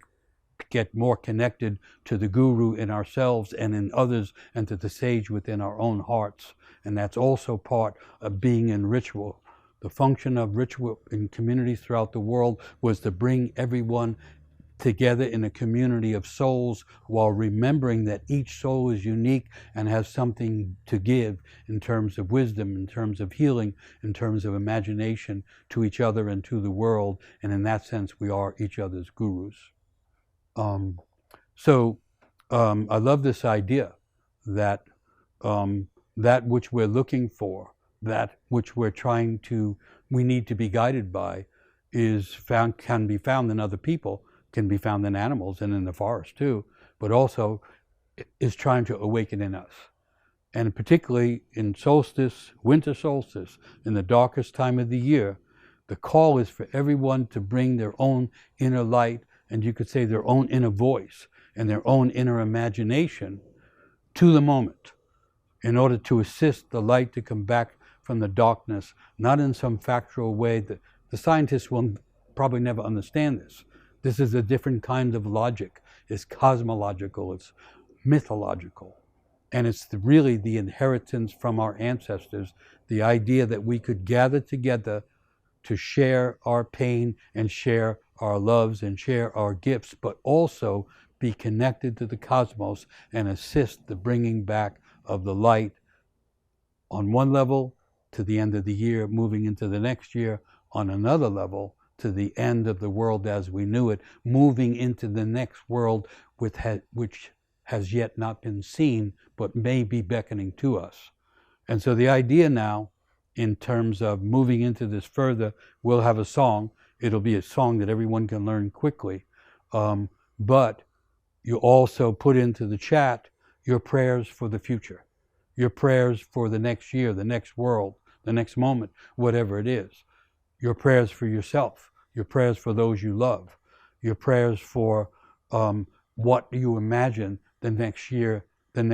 get more connected to the guru in ourselves and in others, and to the sage within our own hearts. And that's also part of being in ritual. The function of ritual in communities throughout the world was to bring everyone together in a community of souls, while remembering that each soul is unique and has something to give in terms of wisdom, in terms of healing, in terms of imagination to each other and to the world. And in that sense, we are each other's gurus. I love this idea that that which we're looking for, that which we need to be guided by, can be found in other people, can be found in animals and in the forest too, but also is trying to awaken in us. And particularly in solstice, winter solstice, in the darkest time of the year, the call is for everyone to bring their own inner light, and you could say their own inner voice and their own inner imagination to the moment, in order to assist the light to come back from the darkness, not in some factual way that the scientists will probably never understand this. This is a different kind of logic. It's cosmological, it's mythological. And it's really the inheritance from our ancestors, the idea that we could gather together to share our pain and share our loves and share our gifts, but also be connected to the cosmos and assist the bringing back of the light on one level to the end of the year, moving into the next year, on another level to the end of the world as we knew it, moving into the next world which has yet not been seen, but may be beckoning to us. And so the idea now, in terms of moving into this further, we'll have a song. It'll be a song that everyone can learn quickly. But you also put into the chat your prayers for the future, your prayers for the next year, the next world, the next moment, whatever it is. Your prayers for yourself, your prayers for those you love, your prayers for what you imagine the next year and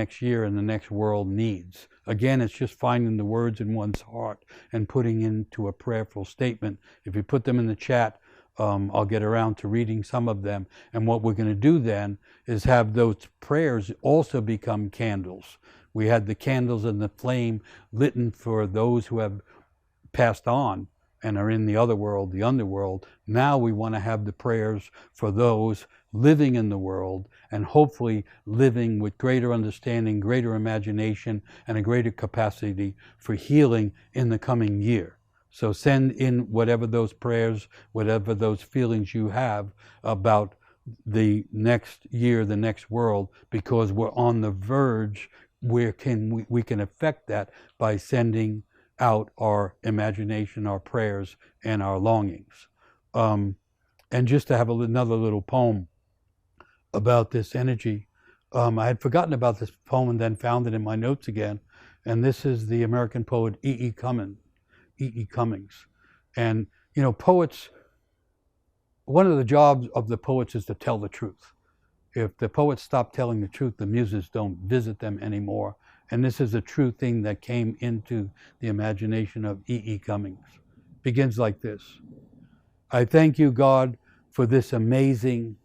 the next world needs. Again, it's just finding the words in one's heart and putting into a prayerful statement. If you put them in the chat, I'll get around to reading some of them. And what we're going to do then is have those prayers also become candles. We had the candles and the flame lit for those who have passed on and are in the other world, the underworld. Now we want to have the prayers for those living in the world, and hopefully living with greater understanding, greater imagination, and a greater capacity for healing in the coming year. So send in whatever those prayers, whatever those feelings you have about the next year, the next world, because we're on the verge where we can affect that by sending out our imagination, our prayers, and our longings. And just to have another little poem about this energy. I had forgotten about this poem and then found it in my notes again. And this is the American poet E.E. Cummings. And, you know, poets, one of the jobs of the poets is to tell the truth. If the poets stop telling the truth, the muses don't visit them anymore. And this is a true thing that came into the imagination of E.E. Cummings. It begins like this. I thank you, God, for this amazing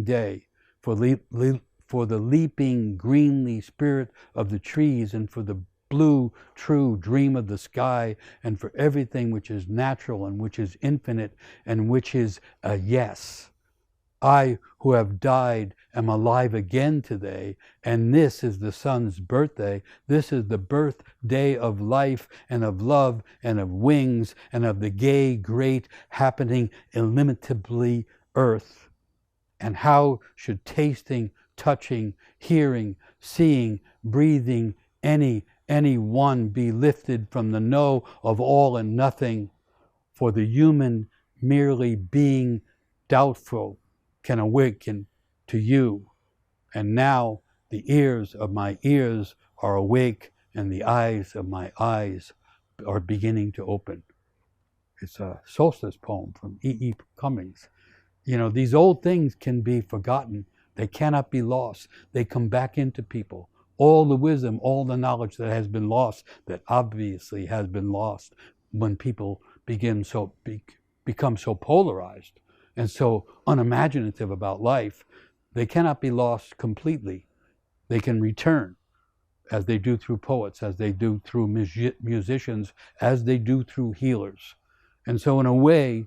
day, for the leaping greenly spirit of the trees, and for the blue true dream of the sky, and for everything which is natural and which is infinite and which is a yes. I who have died am alive again today, and this is the sun's birthday. This is the birthday of life and of love and of wings and of the gay, great, happening, illimitably earth. And how should tasting, touching, hearing, seeing, breathing, any one be lifted from the no of all and nothing? For the human merely being doubtful can awaken to you. And now the ears of my ears are awake, and the eyes of my eyes are beginning to open. It's a solstice poem from E.E. Cummings. You know, these old things can be forgotten. They cannot be lost. They come back into people. All the wisdom, all the knowledge that has been lost, that obviously has been lost when people become so polarized and so unimaginative about life, they cannot be lost completely. They can return, as they do through poets, as they do through musicians, as they do through healers. And so in a way,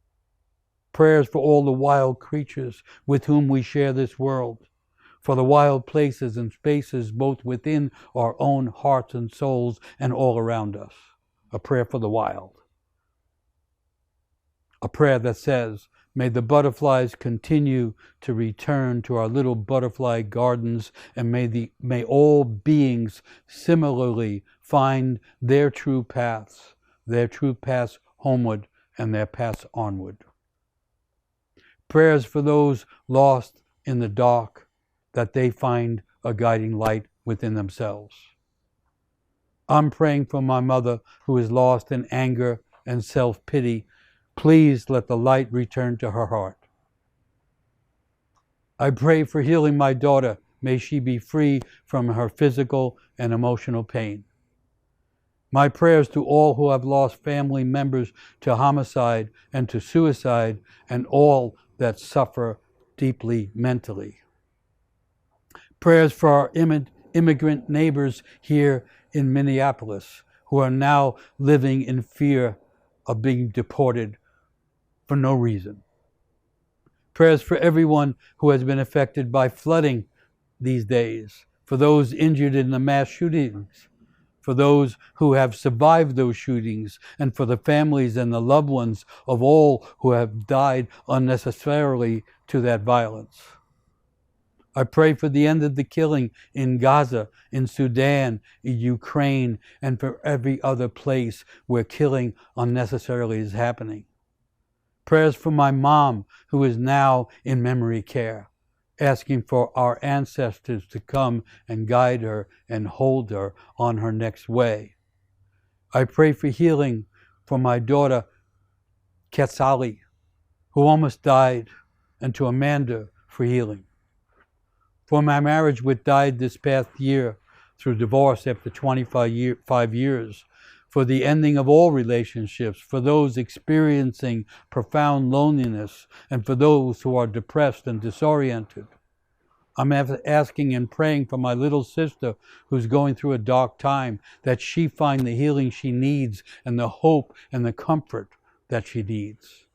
Prayers for all the wild creatures with whom we share this world, for the wild places and spaces both within our own hearts and souls and all around us. A prayer for the wild. A prayer that says, may the butterflies continue to return to our little butterfly gardens, and may all beings similarly find their true paths homeward and their paths onward. Prayers for those lost in the dark, that they find a guiding light within themselves. I'm praying for my mother who is lost in anger and self-pity. Please let the light return to her heart. I pray for healing my daughter. May she be free from her physical and emotional pain. My prayers to all who have lost family members to homicide and to suicide, and all that suffer deeply mentally. Prayers for our immigrant neighbors here in Minneapolis who are now living in fear of being deported for no reason. Prayers for everyone who has been affected by flooding these days, for those injured in the mass shootings, for those who have survived those shootings, and for the families and the loved ones of all who have died unnecessarily to that violence. I pray for the end of the killing in Gaza, in Sudan, in Ukraine, and for every other place where killing unnecessarily is happening. Prayers for my mom, who is now in memory care, asking for our ancestors to come and guide her and hold her on her next way. I pray for healing for my daughter, Quetzali, who almost died, and to Amanda for healing. For my marriage, which died this past year through divorce after 25 years, for the ending of all relationships, for those experiencing profound loneliness, and for those who are depressed and disoriented. I'm asking and praying for my little sister who's going through a dark time, that she find the healing she needs and the hope and the comfort that she needs.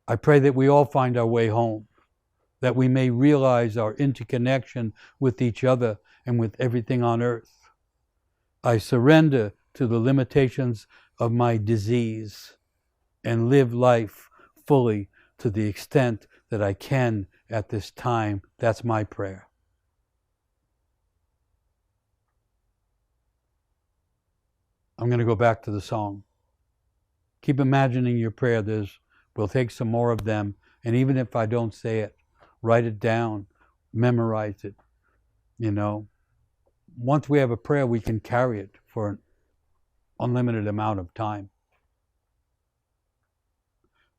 I pray that we all find our way home, that we may realize our interconnection with each other and with everything on earth. I surrender to the limitations of my disease and live life fully to the extent that I can at this time. That's my prayer. I'm going to go back to the song. Keep imagining your prayer. We'll take some more of them, and even if I don't say it, write it down, memorize it. Once we have a prayer, we can carry it for an unlimited amount of time.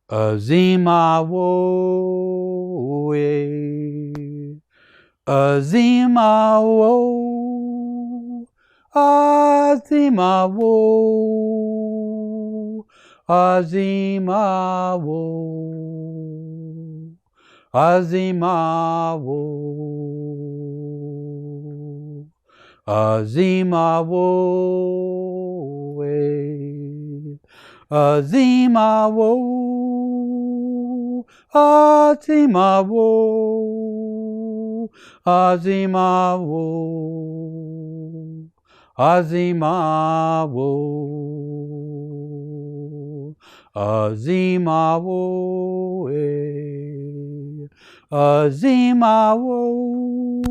Azima wo, azima wo, azima wo, azima wo, azima wo, azima wo, azima wo, azima wo, azima wo, azima wo, azima wo, azima wo,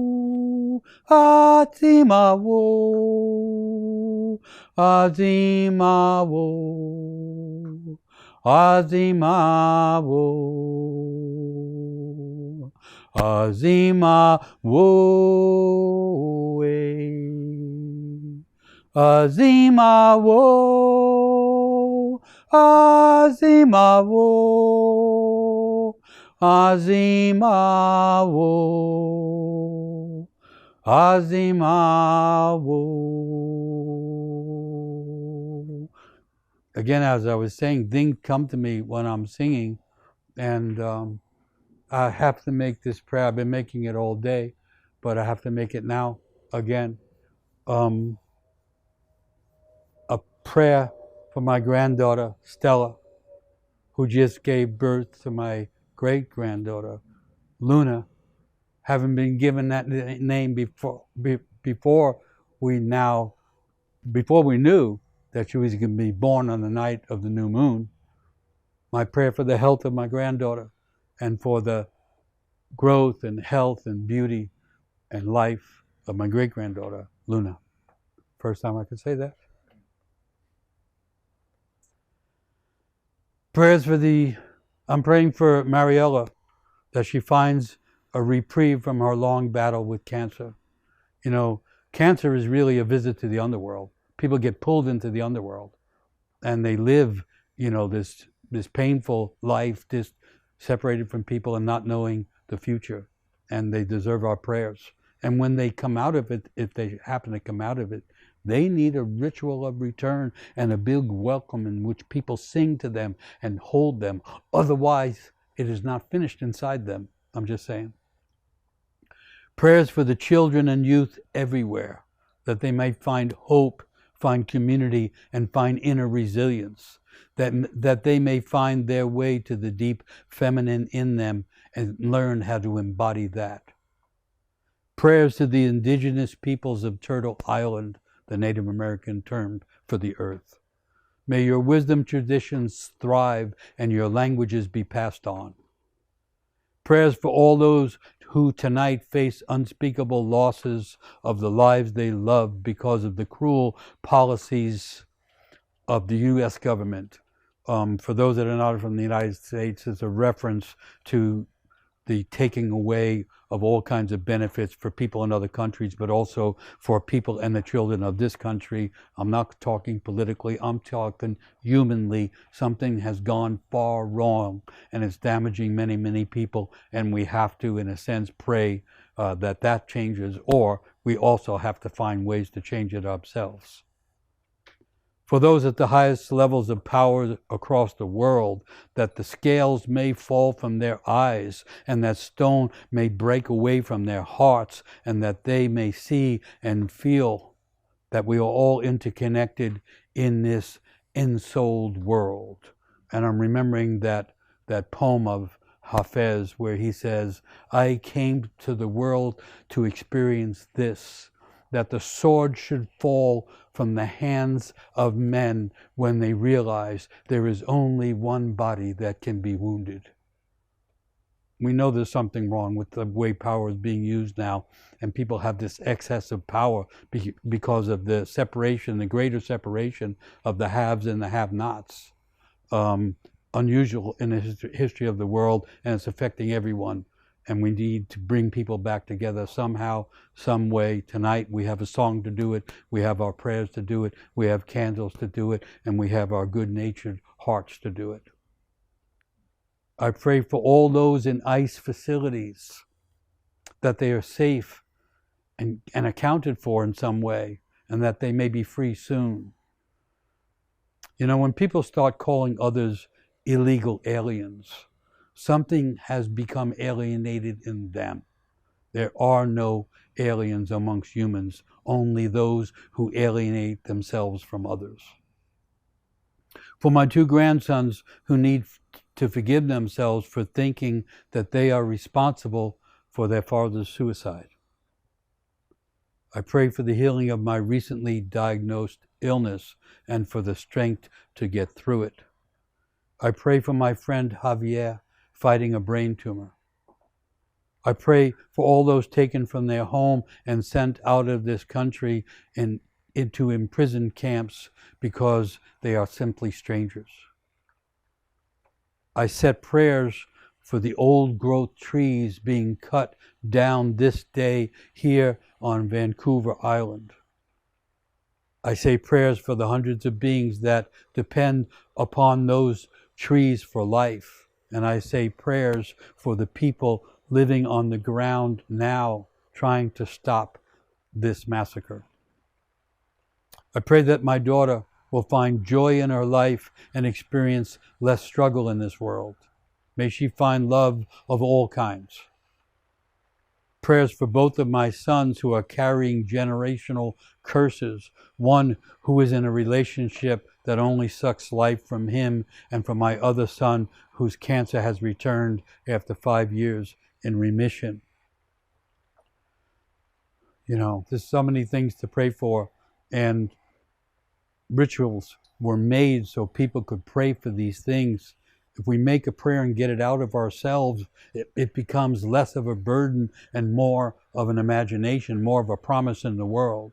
azima wo, azima wo, azima wo, azima wo, azima wo, azima wo, azima wo, azima wo. Again, as I was saying, things come to me when I'm singing, and I have to make this prayer. I've been making it all day, but I have to make it now again. A prayer for my granddaughter, Stella, who just gave birth to my great-granddaughter, Luna, having been given that name before we knew that she was going to be born on the night of the new moon. My prayer for the health of my granddaughter and for the growth and health and beauty and life of my great-granddaughter, Luna. First time I could say that. I'm praying for Mariella, that she finds a reprieve from her long battle with cancer. You know, cancer is really a visit to the underworld. People get pulled into the underworld and they live, you know, this painful life, just separated from people and not knowing the future. And they deserve our prayers. And when they come out of it, if they happen to come out of it, they need a ritual of return and a big welcome in which people sing to them and hold them. Otherwise, it is not finished inside them. I'm just saying. Prayers for the children and youth everywhere, that they might find hope, find community, and find inner resilience, that they may find their way to the deep feminine in them and learn how to embody that. Prayers to the indigenous peoples of Turtle Island, the Native American term for the earth. May your wisdom traditions thrive and your languages be passed on. Prayers for all those who tonight face unspeakable losses of the lives they love because of the cruel policies of the U.S. government. For those that are not from the United States, it's a reference to the taking away of all kinds of benefits for people in other countries, but also for people and the children of this country. I'm not talking politically, I'm talking humanly. Something has gone far wrong and it's damaging many, many people, and we have to, in a sense, pray that changes, or we also have to find ways to change it ourselves. For those at the highest levels of power across the world, that the scales may fall from their eyes, and that stone may break away from their hearts, and that they may see and feel that we are all interconnected in this ensouled world. And I'm remembering that poem of Hafez where he says, I came to the world to experience this, that the sword should fall from the hands of men when they realize there is only one body that can be wounded. We know there's something wrong with the way power is being used now, and people have this excess of power because of the separation, the greater separation of the haves and the have-nots. Unusual in the history of the world, and it's affecting everyone. And we need to bring people back together somehow, some way. Tonight we have a song to do it, we have our prayers to do it, we have candles to do it, and we have our good-natured hearts to do it. I pray for all those in ICE facilities, that they are safe and accounted for in some way, and that they may be free soon. You know, when people start calling others illegal aliens, something has become alienated in them. There are no aliens amongst humans, only those who alienate themselves from others. For my two grandsons who need to forgive themselves for thinking that they are responsible for their father's suicide. I pray for the healing of my recently diagnosed illness and for the strength to get through it. I pray for my friend Javier, fighting a brain tumor. I pray for all those taken from their home and sent out of this country and into imprisoned camps because they are simply strangers. I set prayers for the old growth trees being cut down this day here on Vancouver Island. I say prayers for the hundreds of beings that depend upon those trees for life. And I say prayers for the people living on the ground now, trying to stop this massacre. I pray that my daughter will find joy in her life and experience less struggle in this world. May she find love of all kinds. Prayers for both of my sons who are carrying generational curses. One who is in a relationship that only sucks life from him, and for my other son whose cancer has returned after 5 years in remission. You know, there's so many things to pray for, and rituals were made so people could pray for these things. If we make a prayer and get it out of ourselves, it becomes less of a burden and more of an imagination, more of a promise in the world.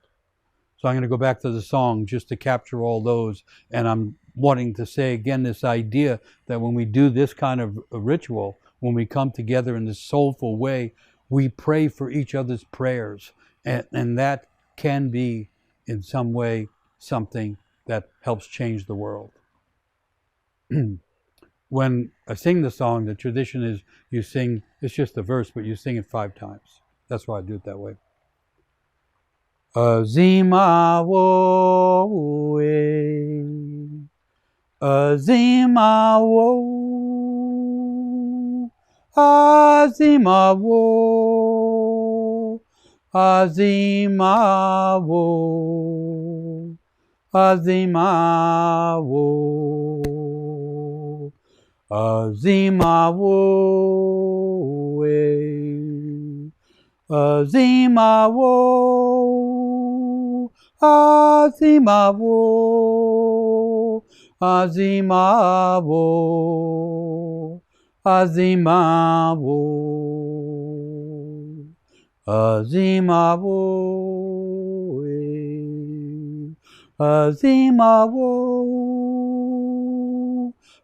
So I'm going to go back to the song just to capture all those. And I'm wanting to say again this idea that when we do this kind of a ritual, when we come together in this soulful way, we pray for each other's prayers. And that can be, in some way, something that helps change the world. When I sing the song, the tradition is you sing, it's just a verse, but you sing it 5 times. That's why I do it that way. Azima wo e, Azima wo, Azima wo, Azima wo, Azima wo, Azima wo e, Azima wo, Azima wo, Azima wo, Azima wo, Azima wo, Azima wo,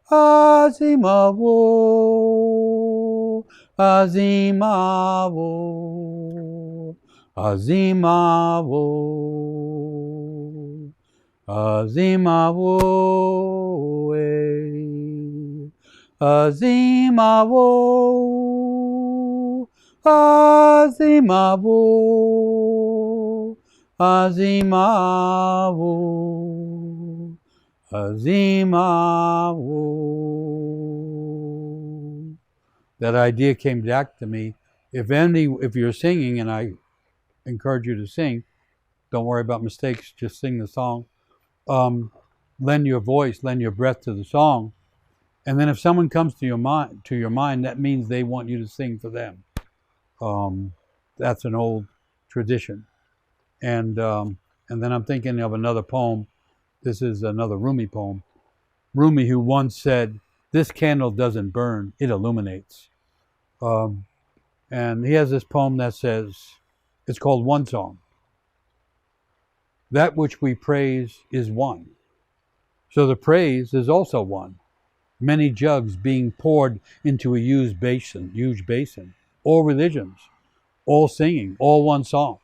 Azima wo, Azima wo, Azima wo, Azima wo, Azima wo, Azima wo, Azima wo, Azima wo. That idea came back to me. If you're singing, and I encourage you to sing, don't worry about mistakes, just sing the song. Lend your voice, lend your breath to the song. And then if someone comes to your mind, that means they want you to sing for them. That's an old tradition. And then I'm thinking of another poem. This is another Rumi poem. Rumi, who once said, "This candle doesn't burn, it illuminates." And he has this poem that says, it's called One Song. That which we praise is one. So the praise is also one. Many jugs being poured into a huge basin. All religions, all singing, all one song.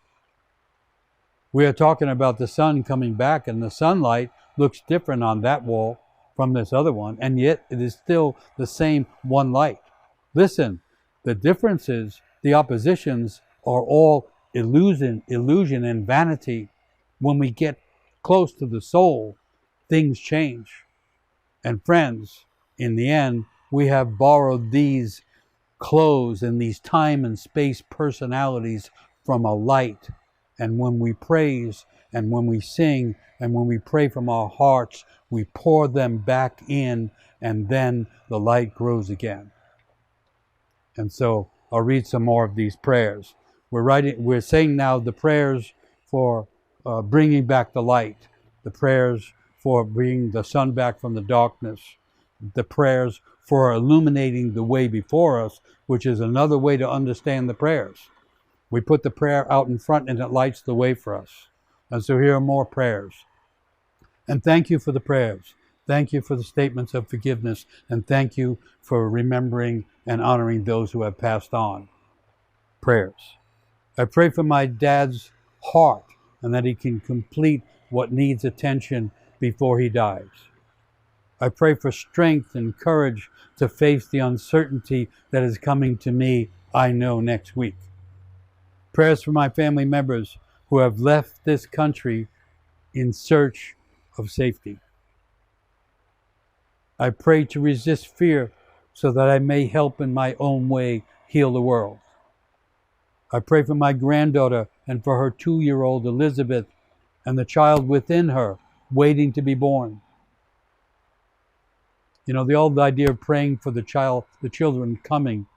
We are talking about the sun coming back, and the sunlight looks different on that wall from this other one, and yet it is still the same one light. Listen, the differences, the oppositions are all illusion and vanity. When we get close to the soul, things change. And friends, in the end, we have borrowed these clothes and these time and space personalities from a light. And when we praise and when we sing and when we pray from our hearts, we pour them back in, and then the light grows again. And so I'll read some more of these prayers. We're saying now the prayers for bringing back the light, the prayers for bringing the sun back from the darkness, the prayers for illuminating the way before us, which is another way to understand the prayers. We put the prayer out in front and it lights the way for us. And so here are more prayers. And thank you for the prayers. Thank you for the statements of forgiveness, and thank you for remembering and honoring those who have passed on. Prayers. I pray for my dad's heart and that he can complete what needs attention before he dies. I pray for strength and courage to face the uncertainty that is coming to me, I know, next week. Prayers for my family members who have left this country in search of safety. I pray to resist fear so that I may help in my own way heal the world. I pray for my granddaughter and for her 2-year-old Elizabeth and the child within her waiting to be born. You know, the old idea of praying for the children coming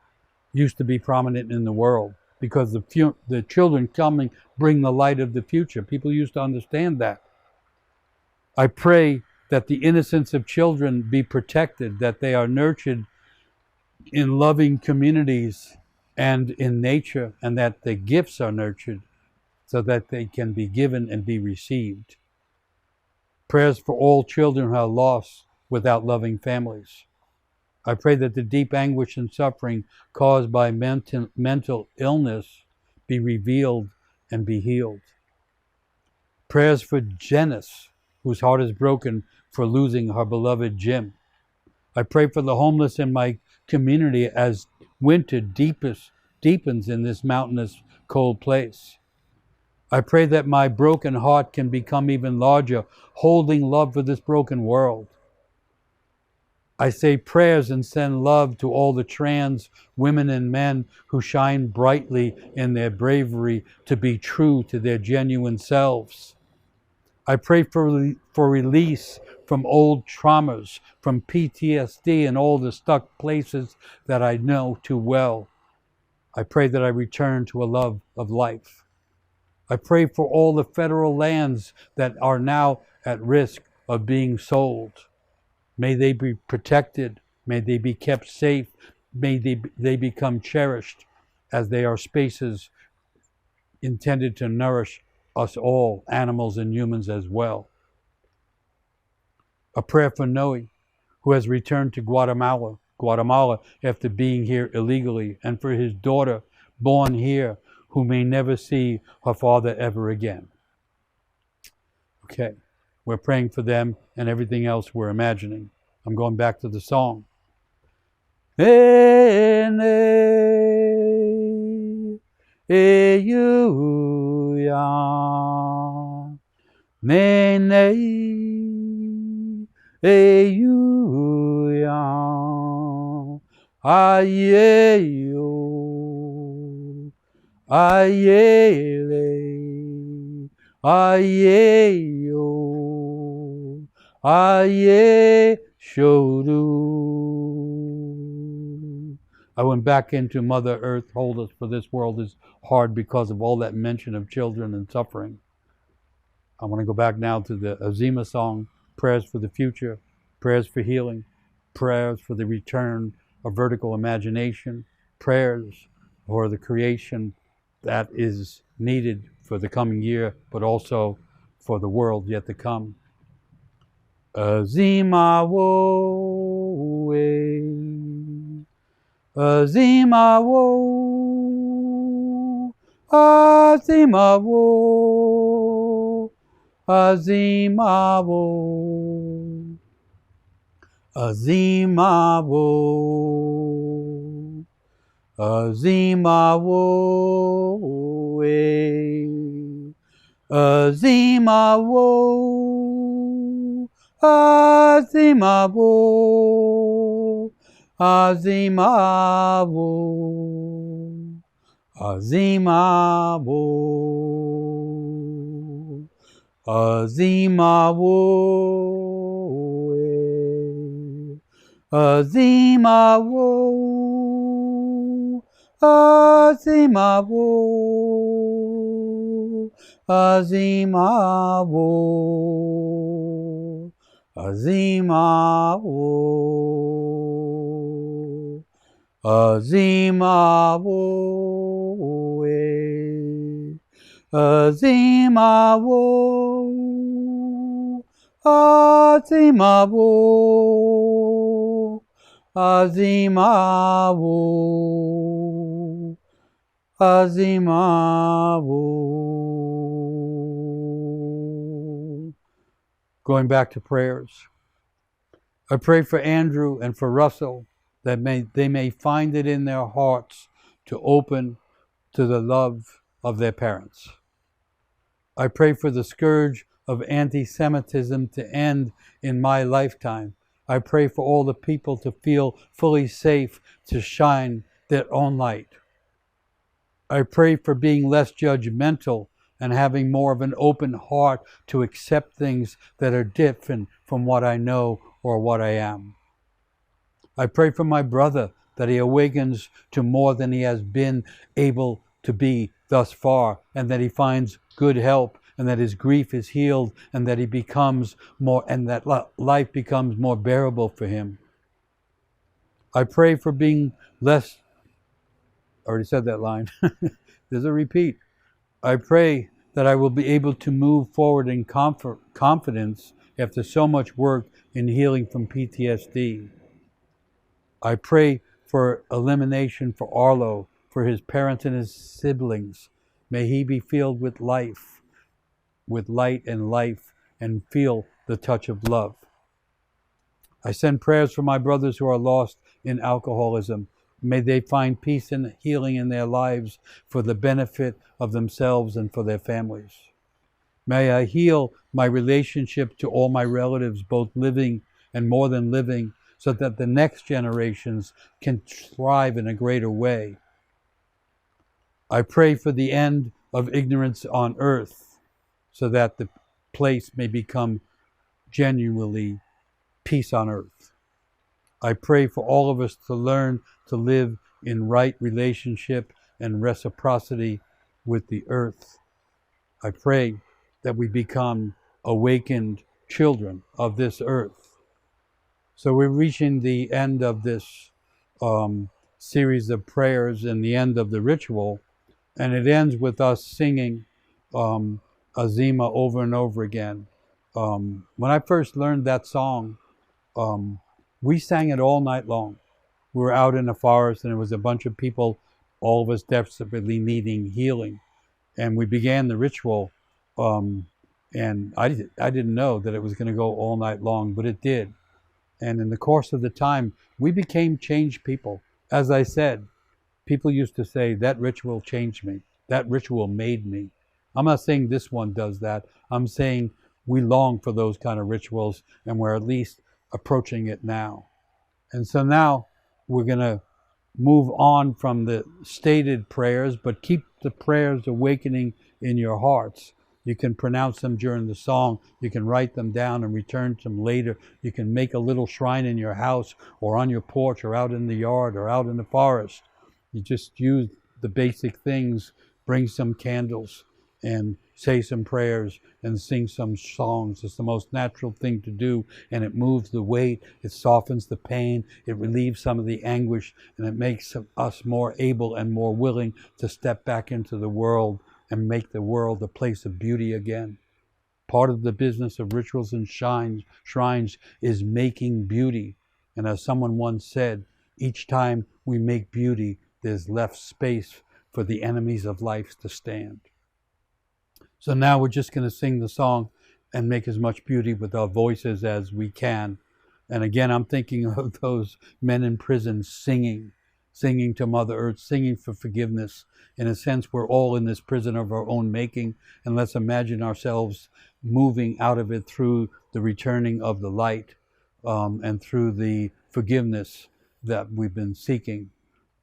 used to be prominent in the world because the children coming bring the light of the future. People used to understand that. I pray that the innocence of children be protected, that they are nurtured in loving communities and in nature, and that the gifts are nurtured so that they can be given and be received. Prayers for all children who are lost without loving families. I pray that the deep anguish and suffering caused by mental illness be revealed and be healed. Prayers for Janice, whose heart is broken for losing her beloved Jim. I pray for the homeless in my community as winter deepens in this mountainous, cold place. I pray that my broken heart can become even larger, holding love for this broken world. I say prayers and send love to all the trans women and men who shine brightly in their bravery to be true to their genuine selves. I pray for release from old traumas, from PTSD and all the stuck places that I know too well. I pray that I return to a love of life. I pray for all the federal lands that are now at risk of being sold. May they be protected. May they be kept safe. May they become cherished as they are spaces intended to nourish us all, animals and humans as well. A prayer for Noe, who has returned to Guatemala after being here illegally, and for his daughter, born here, who may never see her father ever again. Okay, we're praying for them and everything else we're imagining. I'm going back to the song. Ayele, ayeyo, aye shodu. I went back into Mother Earth, hold us, for this world is hard because of all that mention of children and suffering. I want to go back now to the Azima song, prayers for the future, prayers for healing, prayers for the return of vertical imagination, prayers for the creation that is needed for the coming year, but also for the world yet to come. Azima wo, Azima wo, Azima wo, Azima wo, Azima wo. Azima wo, Azima wo, Azima wo, Azima wo, Azima wo, Azima wo, Azima wo, Azima wo, Azima wo, Azima wo, Azima wo, Azima wo, Azima wo, Azima wo, Azima wo. Going back to prayers. I pray for Andrew and for Russell that they may find it in their hearts to open to the love of their parents. I pray for the scourge of anti-Semitism to end in my lifetime. I pray for all the people to feel fully safe to shine their own light. I pray for being less judgmental and having more of an open heart to accept things that are different from what I know or what I am. I pray for my brother that he awakens to more than he has been able to be thus far, and that he finds good help, and that his grief is healed, and that he becomes more, and that life becomes more bearable for him. I pray for being less, I already said that line. There's a repeat. I pray that I will be able to move forward in confidence after so much work in healing from PTSD. I pray for elimination for Arlo, for his parents and his siblings. May he be filled with life, with light and life, and feel the touch of love. I send prayers for my brothers who are lost in alcoholism. May they find peace and healing in their lives for the benefit of themselves and for their families. May I heal my relationship to all my relatives, both living and more than living, so that the next generations can thrive in a greater way. I pray for the end of ignorance on earth, so that the place may become genuinely peace on earth. I pray for all of us to learn to live in right relationship and reciprocity with the earth. I pray that we become awakened children of this earth. So we're reaching the end of this series of prayers and the end of the ritual, and it ends with us singing Azima over and over again. When I first learned that song, we sang it all night long. We were out in the forest, and there was a bunch of people, all of us desperately needing healing. And we began the ritual, and I didn't know that it was going to go all night long, but it did. And in the course of the time, we became changed people. As I said, people used to say, that ritual changed me. That ritual made me. I'm not saying this one does that. I'm saying we long for those kind of rituals, and we're at least approaching it now. And so now we're going to move on from the stated prayers, but keep the prayers awakening in your hearts. You can pronounce them during the song. You can write them down and return to them later. You can make a little shrine in your house or on your porch or out in the yard or out in the forest. You just use the basic things, bring some candles and say some prayers and sing some songs. It's the most natural thing to do, and it moves the weight, it softens the pain, it relieves some of the anguish, and it makes us more able and more willing to step back into the world and make the world a place of beauty again. Part of the business of rituals and shrines is making beauty. And as someone once said, each time we make beauty, there's left space for the enemies of life to stand. So now we're just going to sing the song and make as much beauty with our voices as we can. And again, I'm thinking of those men in prison singing to Mother Earth, singing for forgiveness. In a sense, we're all in this prison of our own making, and let's imagine ourselves moving out of it through the returning of the light and through the forgiveness that we've been seeking.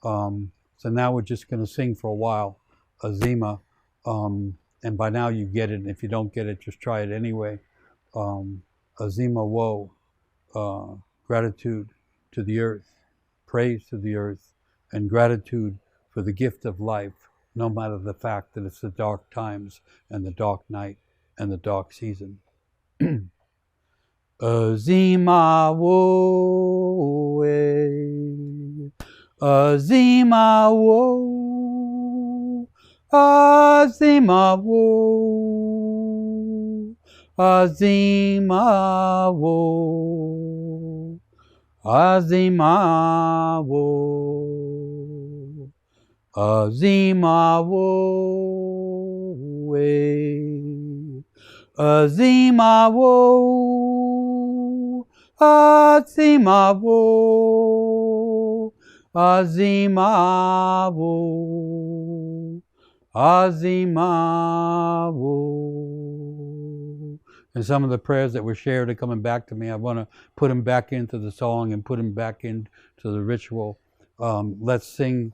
So now we're just going to sing for a while, Azima, and by now you get it, and if you don't get it, just try it anyway. Azima wo, gratitude to the earth, praise to the earth, and gratitude for the gift of life, no matter the fact that it's the dark times and the dark night and the dark season. Azima wo, Azima wo, Azima wo, Azima wo, Azima wo, Azima wo, Azima wo, Azima wo, Azima wo, Azima wo. And some of the prayers that were shared are coming back to me. I want to put them back into the song and put them back into the ritual. Let's sing